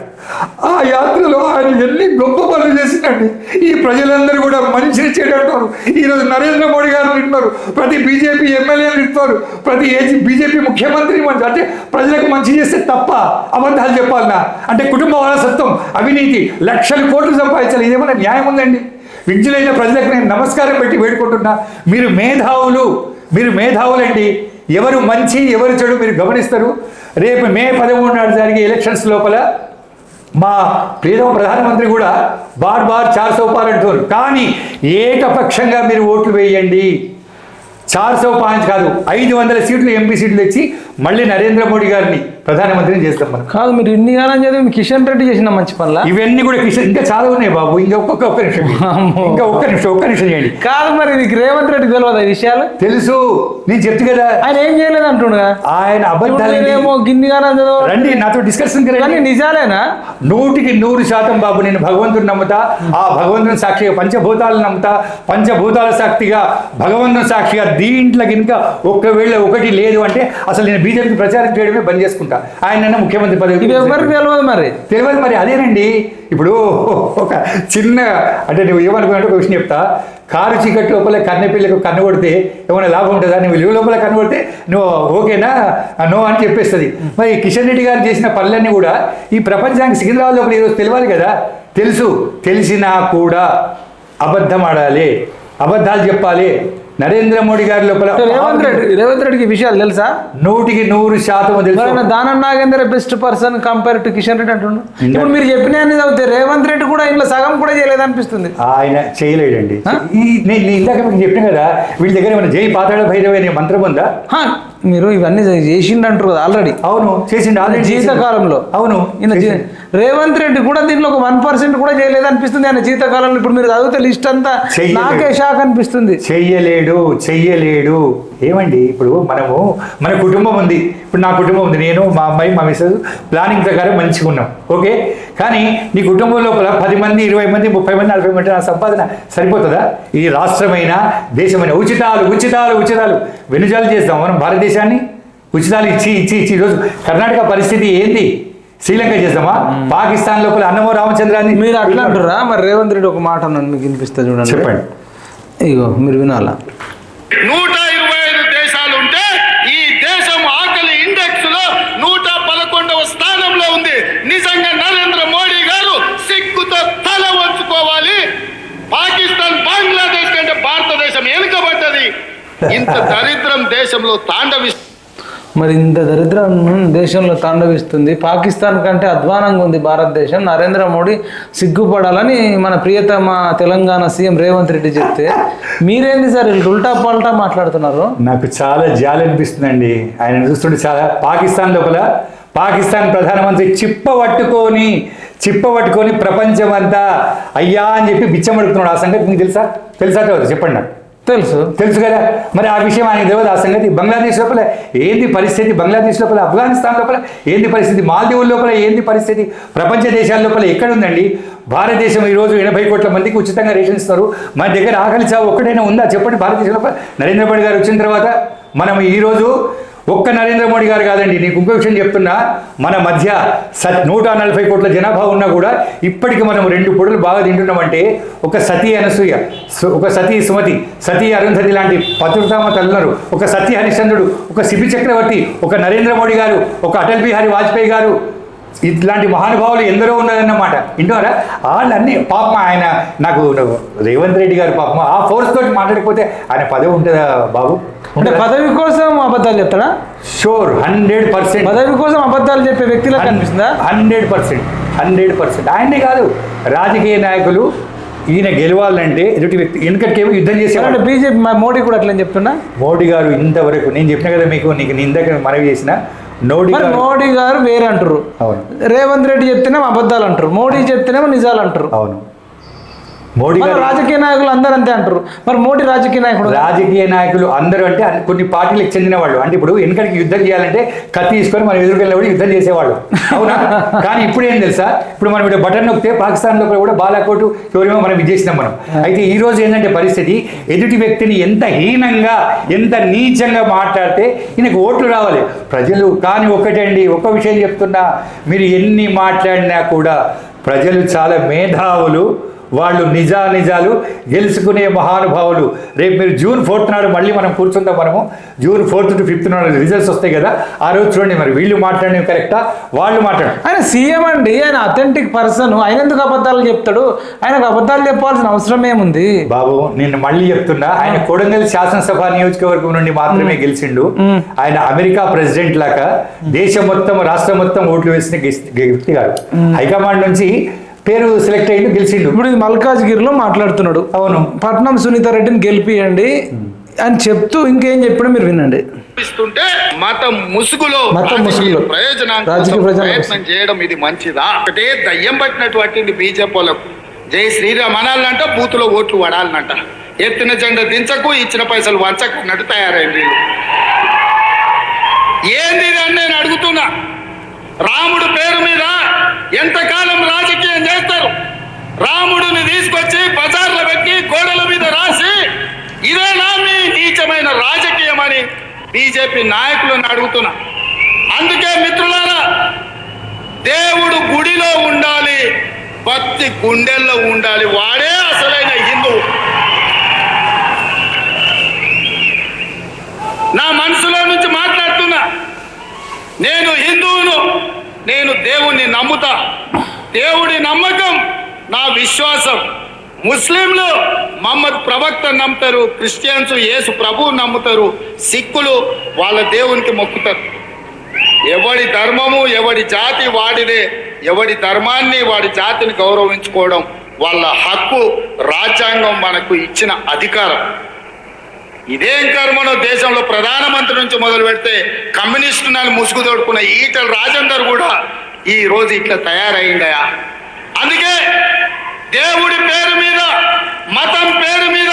ఆ యాత్రలో ఆయన ఎన్ని గొప్ప పనులు చేసిందండి. ఈ ప్రజలందరూ కూడా మనిషిని చేయడంటారు. ఈరోజు నరేంద్ర మోడీ గారు వింటున్నారు, ప్రతి బీజేపీ ఎమ్మెల్యేలు వింటున్నారు, ప్రతి బీజేపీ ముఖ్యమంత్రి అంటే ప్రజలకు మంచి చేస్తే తప్ప అబద్ధాలు చెప్పాలన్నా? అంటే కుటుంబ వారసత్వం, అవినీతి, లక్షల కోట్లు సంపాదించాలి. ఇదేమన్నా న్యాయం ఉందండి? విద్యులైన ప్రజలకు నేను నమస్కారం పెట్టి వేడుకుంటున్నా. మీరు మేధావులండి. ఎవరు మంచి ఎవరు చెడు మీరు గమనిస్తారు. రేపు మే 13 నాడు జరిగే ఎలక్షన్స్ లోపల మా ప్రియతమ ప్రధానమంత్రి కూడా బార్ 400 పార్ అంటున్నారు. కానీ ఏకపక్షంగా మీరు ఓట్లు వేయండి. 405 కాదు, 500 సీట్లు ఎంపీ సీట్లు తెచ్చి మళ్ళీ నరేంద్ర మోడీ గారిని ప్రధానమంత్రిని చేస్తాం మనం. కాదు, మీరు ఇన్ని కాలం చదివి కిషన్ రెడ్డి చేసిన మంచి పనుల ఇవన్నీ కూడా ఇంకా చాలా ఉన్నాయి బాబు. ఒక్క నిమిషం చేయండి. కాదు, మరి నీకు రేవంత్ రెడ్డి తెలియదు ఈ విషయాలు? తెలుసు, నేను చెప్తు కదా. ఆయన ఏం చేయలేదు అంటుండగా, ఆయన అబద్ధాలు గిన్ని కాలం రండి నాతో డిస్కషన్ నిజాలేనా? 100% బాబు. నేను భగవంతుని నమ్ముతా, ఆ భగవంతుని సాక్షిగా పంచభూతాలను నమ్ముతా, పంచభూతాల సాక్షిగా భగవంతుని సాక్షిగా. దీంట్లో కనుక ఒక్కవేళ ఒకటి లేదు అంటే అసలు నేను బీజేపీకి ప్రచారం చేయడమే బంద్ చేసుకుంటా. ఆయన ముఖ్యమంత్రి పదవి తెలియదు మరి. అదేనండి, ఇప్పుడు ఒక చిన్న అంటే నువ్వు ఏమనుకున్నట్టు ఒక విషయం చెప్తా. కారు చీకటి లోపల కన్నెపిల్లకు కన్ను కొడితే ఏమైనా లాభం ఉంటుందా? నువ్వు వెలుగు లోపల కన్ను కొడితే నువ్వు ఓకేనా నో అని చెప్పేస్తుంది. మరి కిషన్ రెడ్డి గారు చేసిన పనులన్నీ కూడా ఈ ప్రపంచానికి సికింద్రాబాద్ లోపల ఈరోజు తెలియాలి కదా. తెలిసినా కూడా అబద్ధం ఆడాలి, అబద్ధాలు చెప్పాలి. నరేంద్ర మోడీ గారి లోపల రేవంత్ రెడ్డికి విషయాలు తెలుసా? 100% తెలుసు. Danam Nagender best person compare to Kishan Reddy అంటున్నాడు. ఇప్పుడు మీరు చెప్పిన చదివితే రేవంత్ రెడ్డి కూడా ఇంట్లో సగం కూడా చేయలేదు అనిపిస్తుంది. ఆయన చేయలేడండి. నేను ఇందాక మీకు చెప్పిన కదా, వీళ్ళ దగ్గర ఏమైనా జై పాతాళ భైరవి అనే మంత్రం ఉందా? మీరు ఇవన్నీ చేసిండు అంటారు కదా ఆల్రెడీ. అవును, చేసిండు ఆల్రెడీ జీవితకాలంలో. అవును, రేవంత్ రెడ్డి కూడా దీంట్లో ఒక 1% కూడా చేయలేదు అనిపిస్తుంది ఆయన జీవితకాలంలో. ఇప్పుడు మీరు చదివితే లిస్ట్ అంతా నాకే షాక్ అనిపిస్తుంది. చెయ్యలేడు ఏమండి? ఇప్పుడు మన కుటుంబం ఉంది. ఇప్పుడు నా కుటుంబం ఉంది, నేను మా అమ్మాయి మా మిస్సెస్ ప్లానింగ్ ప్రకారం మంచిగా ఉన్నాం, ఓకే. కానీ నీ కుటుంబం లోపల 10 మంది 20 మంది 30 మంది 40 మంది నా సంపాదన సరిపోతుందా? ఈ రాష్ట్రమైన దేశమైన ఉచితాలు వెనుజాలు చేస్తాం మనం భారతదేశాన్ని. ఉచితాలు ఇచ్చి ఈరోజు కర్ణాటక పరిస్థితి ఏంది? శ్రీలంక చేద్దామా? పాకిస్తాన్ లోపల అన్నమో రామచంద్రాన్ని మీరు అట్లా అంటారా? మరి రేవంత్ రెడ్డి ఒక మాట అన్నాను, మీకు వినిపిస్తా చూడండి. చెప్పండి. ఇగో మీరు వినాలా. 125 దేశాలు ఉంటే ఈ దేశం ఇంత దరిద్రం దేశంలో తాండవిస్తుంది. మరి ఇంత దరిద్రం దేశంలో తాండవిస్తుంది. పాకిస్తాన్ కంటే అధ్వానంగా ఉంది భారతదేశం. నరేంద్ర మోడీ సిగ్గుపడాలని మన ప్రియతమ తెలంగాణ సీఎం రేవంత్ రెడ్డి చెప్తే మీరేంది సార్ ఉల్టా పల్టా మాట్లాడుతున్నారు? నాకు చాలా జాలి అనిపిస్తుందండి ఆయన చూస్తుంటే. చాలా పాకిస్తాన్ ప్రధానమంత్రి చిప్ప పట్టుకొని ప్రపంచం అంతా అయ్యా అని చెప్పి బిచ్చమడుగుతున్నాడు. ఆ సంగతి మీకు తెలుసా చెప్పండి నాకు. తెలుసు కదా. మరి ఆ విషయం ఆయనకు తెలియదు. ఆ సంగతి బంగ్లాదేశ్ లోపల ఏంది పరిస్థితి, బంగ్లాదేశ్ లోపల, ఆఫ్ఘనిస్తాన్ లోపల ఏంది పరిస్థితి, మాల్దీవుల లోపల ఏంది పరిస్థితి, ప్రపంచ దేశాల లోపల ఎక్కడుందండి? భారతదేశం ఈరోజు 80 కోట్ల మందికి ఉచితంగా రేషన్ ఇస్తారు. మన దగ్గర ఆకలి చావు ఒక్కడైనా ఉందా చెప్పండి భారతదేశం లోపల? నరేంద్ర మోడీ గారు వచ్చిన తర్వాత మనం ఈరోజు ఒక్క నరేంద్ర మోడీ గారు కాదండి, నీకు ఇంకో విషయం చెప్తున్నా, మన మధ్య 140 కోట్ల జనాభా ఉన్నా కూడా ఇప్పటికి మనం 2 పొడులు బాగా తింటున్నామంటే ఒక సతీ అనసూయ, ఒక సతీ సుమతి, సతీ అరుంధతి లాంటి పతివ్రతామ తల్లున్నారు, ఒక సతీ హరిశ్చంద్రుడు, ఒక శిబి చక్రవర్తి, ఒక నరేంద్ర మోడీ గారు, ఒక అటల్ బిహారీ వాజ్పేయి గారు, ఇట్లాంటి మహానుభావులు ఎందరో ఉన్నారన్నమాట. ఇంటారా? వాళ్ళన్నీ పాపం ఆయన నాకు రేవంత్ రెడ్డి గారు పాపం ఆ ఫోర్స్ తోటి మాట్లాడకపోతే ఆయన పదవి ఉంటుందా బాబు? అంటే పదవి కోసం అబద్ధాలు చెప్తాడా? షూర్, 100%. పదవి కోసం అబద్ధాలు చెప్పే వ్యక్తిలా కనిపిస్తుందా? 100%. ఆయనే కాదు, రాజకీయ నాయకులు ఈయన గెలవాలంటే ఎదుటి వ్యక్తి వెనకటికేమో యుద్ధం చేసేవాడు. బీజేపీ మోడీ కూడా అట్లా చెప్తున్నా. మోడీ గారు ఇంతవరకు నేను చెప్పిన కదా మీకు, నీకు ఇందాక మనవి చేసిన మోడీ గారు వేరే అంటారు. అవును. రేవంత్ రెడ్డి చెప్తేనేమో అబద్ధాలు అంటారు, మోడీ చెప్తేనేమో నిజాలు అంటారు. అవును. మోడీ రాజకీయ నాయకులు అందరూ అంతే అంటారు. మరి మోడీ రాజకీయ నాయకులు అందరూ అంటే కొన్ని పార్టీలకు చెందిన వాళ్ళు. అంటే ఇప్పుడు వెనకడికి యుద్ధం చేయాలంటే కత్తి తీసుకొని మనం ఎదురుకెళ్ళి యుద్ధం చేసేవాళ్ళు, అవునా? కానీ ఇప్పుడు ఏం తెలుసా, ఇప్పుడు మనం ఇక్కడ బటన్ నొక్కితే పాకిస్తాన్లో కూడా బాలాకోటు ఎవరేమో మనం విజేసినాం మనం. అయితే ఈ రోజు ఏంటంటే పరిస్థితి, ఎదుటి వ్యక్తిని ఎంత హీనంగా ఎంత నీచంగా మాట్లాడితే ఈయనకు ఓట్లు రావాలి ప్రజలు. కానీ ఒకటండి, ఒక్క విషయం చెప్తున్నా, మీరు ఎన్ని మాట్లాడినా కూడా ప్రజలు చాలా మేధావులు, వాళ్ళు నిజాలు గెలుచుకునే మహానుభావులు. రేపు మీరు June 4th నాడు మళ్ళీ మనం కూర్చుందాం. మనము June 4th to 5th నాడు రిజల్ట్స్ వస్తాయి కదా, ఆ రోజు చూడండి మరి వీళ్ళు మాట్లాడినవి కరెక్టా, వాళ్ళు మాట్లాడు. ఆయన సీఎం అండి, ఆయన అథెంటిక్ పర్సన్, ఆయన ఎందుకు అబద్ధాలు చెప్తాడు? ఆయనకు అబద్ధాలు చెప్పాల్సిన అవసరం ఏముంది బాబు? నేను మళ్ళీ చెప్తున్నా, ఆయన కొడంగల్ శాసనసభ నియోజకవర్గం నుండి మాత్రమే గెలిచిండు. ఆయన అమెరికా ప్రెసిడెంట్ లాగా దేశం మొత్తం రాష్ట్రం మొత్తం ఓట్లు వేసిన వ్యక్తి కాదు. హైకమాండ్ నుంచి పేరు సెలెక్ట్ అయ్యి గెలిచిండు. ఇప్పుడు మల్కాజ్గిరిలో మాట్లాడుతున్నాడు. అవును. పట్నం సునీత రెడ్డిని గెలిపియండి అని చెప్తూ ఇంకేం చెప్పాడు మీరు వినండి. మతం ముసుగులో ప్రయత్నం చేయడం ఇది మంచిదా? ఒకటే దయ్యం పట్టినటువంటి బీజేపీ వాళ్ళకు జై శ్రీరామ్ అనాలంట, బూతులో ఓట్లు పడాలనంట, ఎత్తిన జెండా దించకు ఇచ్చిన పైసలు వంచకు అన్నట్టు తయారైంది. ఏంది అని నేను అడుగుతున్నా. రాముడు పేరు మీద ఎంతకాలం రాజకీయం చేస్తారు? రాముడిని తీసుకొచ్చి బజార్లో పెట్టి గోడల మీద రాసి ఇదేనా మీ నీచమైన రాజకీయం అని బీజేపీ నాయకులను అడుగుతున్నా. అందుకే మిత్రులారా, దేవుడు గుడిలో ఉండాలి, భక్తి గుండెల్లో ఉండాలి, వాడే అసలైన హిందువు. నా మనసులో నుంచి మాట్లాడుతున్నా. నేను హిందువును, నేను దేవుణ్ణి నమ్ముతా, దేవుడి నమ్మకం నా విశ్వాసం. ముస్లింలు మహమ్మద్ ప్రవక్త నమ్ముతారు, క్రిస్టియన్స్ యేసు ప్రభువు నమ్ముతారు, సిక్కులు వాళ్ళ దేవునికి మొక్కుతారు. ఎవడి ధర్మము ఎవడి జాతి వాడిదే. ఎవడి ధర్మాన్ని వాడి జాతిని గౌరవించుకోవడం వాళ్ళ హక్కు, రాజ్యాంగం మనకు ఇచ్చిన అధికారం. ఇదేం కర్మనో దేశంలో ప్రధానమంత్రి నుంచి మొదలు పెడితే కమ్యూనిస్టు నాలు ముసుగు తోడుకున్న ఈటల రాజేందర్ కూడా ఈ రోజు ఇట్లా తయారైందయా. అందుకే దేవుడి పేరు మీద, మతం పేరు మీద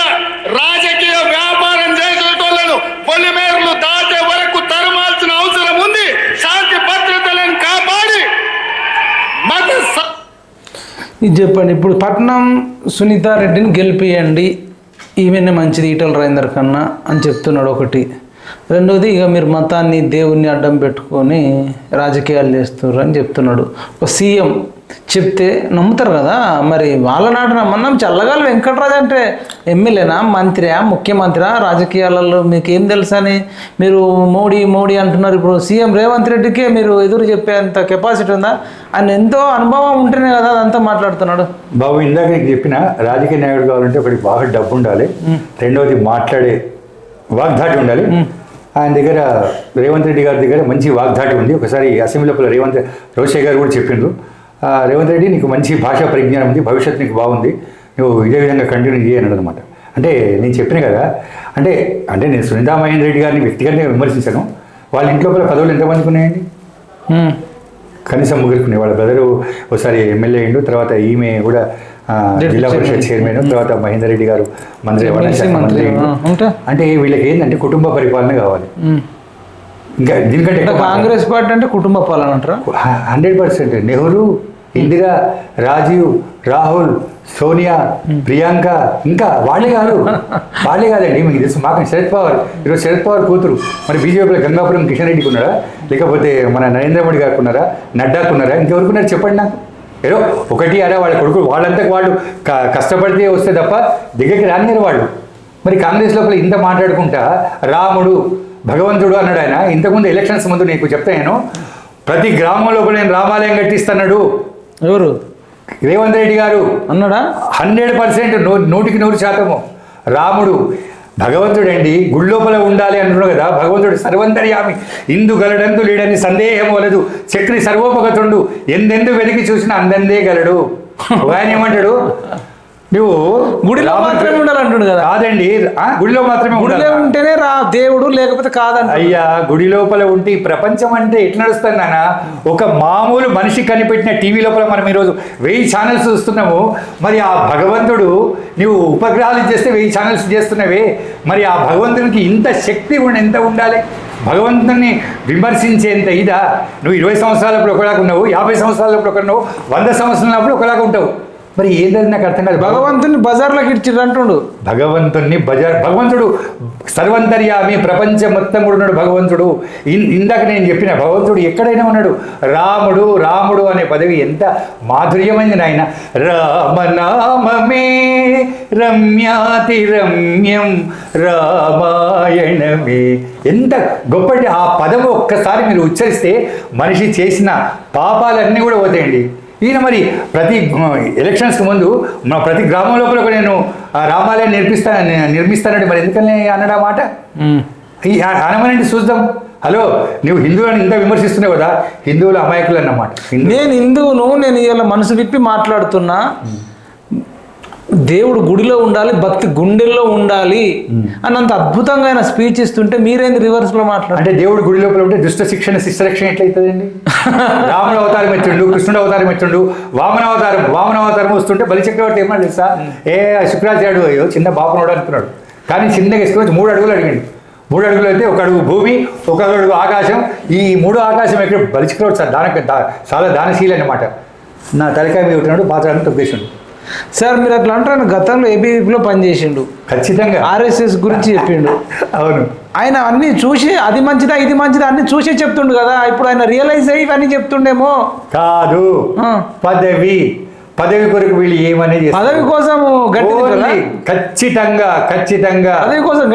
రాజకీయ వ్యాపారం చేసేటోళ్లను పొలిమేరలు దాటే వరకు తరమాల్సిన అవసరం ఉంది. శాంతి భద్రతలను కాపాడి ఇది చెప్పండి. ఇప్పుడు పట్నం సునీతారెడ్డిని గెలిపియండి, ఈమెనే మంచిది ఈటల రాజేందర్ కన్నా అని చెప్తున్నాడు ఒకటి. రెండోది, ఇక మీరు మతాన్ని దేవుణ్ణి అడ్డం పెట్టుకొని రాజకీయాలు చేస్తున్నారు అని చెప్తున్నాడు. ఒక సీఎం చెప్తే నమ్ముతారు కదా, మరి వాళ్ళ నాట నమ్మన్నాం. చల్లగాలి వెంకటరాజు అంటే ఎమ్మెల్యేనా, మంత్రియా, ముఖ్యమంత్రియా, రాజకీయాలలో మీకు ఏం తెలుసా అని మీరు మోడీ అంటున్నారు. ఇప్పుడు సీఎం రేవంత్ రెడ్డికే మీరు ఎదురు చెప్పేంత కెపాసిటీ ఉందా? ఆయన ఎంతో అనుభవం ఉంటేనే కదా అదంతా మాట్లాడుతున్నాడు. బాబు ఇందాక నీకు చెప్పిన రాజకీయ నాయకుడు కావాలంటే ఒకటి బాగా డబ్బు ఉండాలి, రెండవది మాట్లాడే వాగ్దాటి ఉండాలి. ఆయన దగ్గర రేవంత్ రెడ్డి గారి దగ్గర మంచి వాగ్దాటి ఉంది. ఒకసారి అసెంబ్లీ లోపల రోషయ్య గారు కూడా చెప్పిండ్రు, రేవంత్ రెడ్డి నీకు మంచి భాషా పరిజ్ఞానం ఉంది, భవిష్యత్తు నీకు బాగుంది, నువ్వు ఇదే విధంగా కంటిన్యూ చేయనడు అనమాట. అంటే నేను చెప్పిన కదా, అంటే అంటే నేను సునీతా మహేందర్ రెడ్డి గారిని వ్యక్తిగతంగా విమర్శించాను. వాళ్ళ ఇంట్లో పదవులు ఎంతమందికి ఉన్నాయండి? కనీసం ముగ్గురికి. వాళ్ళ బ్రదరు ఒకసారి ఎమ్మెల్యే అయ్యిండు, తర్వాత ఈమె కూడా జిల్లా పరిషత్ చైర్మన్, తర్వాత మహేందర్ రెడ్డి గారు మంత్రి మంత్రి. అంటే వీళ్ళకి ఏంటంటే కుటుంబ పరిపాలన కావాలి. ఇంకా దీనికంటే కాంగ్రెస్ పార్టీ అంటే కుటుంబ పాలన అంటారా? 100%. నెహ్రూ, ఇందిరా, రాజీవ్, రాహుల్, సోనియా, ప్రియాంక, ఇంకా వాళ్ళే కాదండి. మీకు తెలుసు, మాకు శరద్ పవార్, ఈరోజు శరద్ పవార్ కూతురు మరి బీజేపీలో గంగాపురం కిషన్ రెడ్డికి ఉన్నారా, లేకపోతే మన నరేంద్ర మోడీ గారికి ఉన్నారా, నడ్డాకు ఉన్నారా, ఇంకెవరికి ఉన్నారు చెప్పండి నాకు. ఏదో ఒకటి అరా వాళ్ళ కొడుకు, వాళ్ళంతకు వాళ్ళు కష్టపడితే వస్తే తప్ప దగ్గరికి రానియరు వాళ్ళు. మరి కాంగ్రెస్ లోపల ఇంత మాట్లాడుకుంటా రాముడు భగవంతుడు అన్నాడు ఆయన. ఇంతకుముందు ఎలక్షన్స్ ముందు నీకు చెప్తాను, ప్రతి గ్రామం లోపల నేను రామాలయం కట్టిస్తున్నాడు. ఎవరు? రేవంత్ రెడ్డి గారు అన్నాడా? 100%, 100% రాముడు భగవంతుడండి, గుళ్ళోపల ఉండాలి అంటున్నాడు కదా. భగవంతుడు సర్వంతర్యామి, ఇందు గలడందు లేడని సందేహం వలదు, చక్రి సర్వోపగతుండు, ఎందెందు వెతికి చూసినా అందందే గలడు. ఆయన ఏమంటాడు, నువ్వు గుడిలో మాత్రమే ఉండాలంటుడు కదా. కాదండి, గుడిలో మాత్రమే ఉంటేనే దేవుడు, లేకపోతే కాదండి. అయ్యా, గుడి లోపల ఉంటే ప్రపంచం అంటే ఎట్లా నడుస్తుంది నాన్న? ఒక మామూలు మనిషి కనిపెట్టిన టీవీ లోపల మనం ఈరోజు 1000 ఛానల్స్ చూస్తున్నాము. మరి ఆ భగవంతుడు, నువ్వు ఉపగ్రహాలు చేస్తే 1000 ఛానల్స్ చేస్తున్నవే, మరి ఆ భగవంతునికి ఇంత శక్తి ఎంత ఉండాలి? భగవంతుని విమర్శించేంత ఇదా? నువ్వు 20 సంవత్సరాలప్పుడు ఒకలాగా ఉన్నావు, 50 సంవత్సరాలప్పుడు ఒకరున్నావు, 100 సంవత్సరాలప్పుడు ఒకలాగా ఉంటావు. మరి ఏంటది నాకు అర్థం కాదు. భగవంతుని బజార్లోకి ఇచ్చిర్రు అంటుండు. భగవంతుడు సర్వంతర్యామి, ప్రపంచం మొత్తం కూడా ఉన్నాడు భగవంతుడు. ఇందాక నేను చెప్పిన భగవంతుడు ఎక్కడైనా ఉన్నాడు. రాముడు అనే పదవి ఎంత మాధుర్యమైంది నాయన. రామనామమే రమ్యాతి రమ్యం రామాయణమే, ఎంత గొప్పటి ఆ పదము. ఒక్కసారి మీరు ఉచ్చరిస్తే మనిషి చేసిన పాపాలన్నీ కూడా పోతాయండి. ఈయన మరి ప్రతి ఎలక్షన్స్కి ముందు ప్రతి గ్రామం లోపల నేను రామాలయం నిర్మిస్తానండి. మరి ఎందుకని అన్నాడు ఆ మాట? అనమనండి చూద్దాం. హలో, నువ్వు హిందువులను ఇంత విమర్శిస్తున్నావు కదా, హిందువులు అమాయకులు అన్నమాట. నేను హిందువును, నేను ఇవాళ మనసు విప్పి మాట్లాడుతున్నా. దేవుడు గుడిలో ఉండాలి, భక్తి గుండెల్లో ఉండాలి అన్నంత అద్భుతంగా ఆయన స్పీచ్ ఇస్తుంటే మీరేంది రివర్స్ లో మాట్లాడారు? అంటే దేవుడు గుడి లోపల ఉంటే దుష్ట శిక్షణ శిక్షరక్షణ ఎట్లయితుందండి? రాముడు అవతారం ఎత్తుండు, కృష్ణుడు అవతారం ఎత్తుండు, వామన అవతారం వస్తుంటే బలిచక్రవర్తి ఏమన్నా తెలుసా? శుక్రాచార్యుడు అయ్యో చిన్న బాపునోడు అనుకున్నాడు, కానీ చిన్నగా ఇసుకొని 3 అడుగులు అడిగాడు. 3 అడుగులు అయితే 1 అడుగు భూమి, 1 అడుగు ఆకాశం. ఈ 3 ఆకాశం ఎక్కడ బలిచక్రవర్తి సార్ చాలా దానశీలి అన్నమాట. నా తలకాయ మీద ఉంటున్నాడు, పాత్రను తొక్కేసిండు. సార్ మీరు అట్లా అంటారు, గతంలో ఏబీవీపీలో పనిచేసిండు, ఖచ్చితంగా ఆర్ఎస్ఎస్ గురించి చెప్పిండు. అవును, ఆయన అన్ని చూసి అది మంచిదా ఇది మంచిదా అన్ని చూసే చెప్తుండు కదా. ఇప్పుడు ఆయన రియలైజ్ అయ్యి ఇవన్నీ చెప్తుండేమో. కాదు, పదవి కొరకు వీళ్ళు ఏమనేది పదవి కోసం ఖచ్చితంగా పదవి కోసం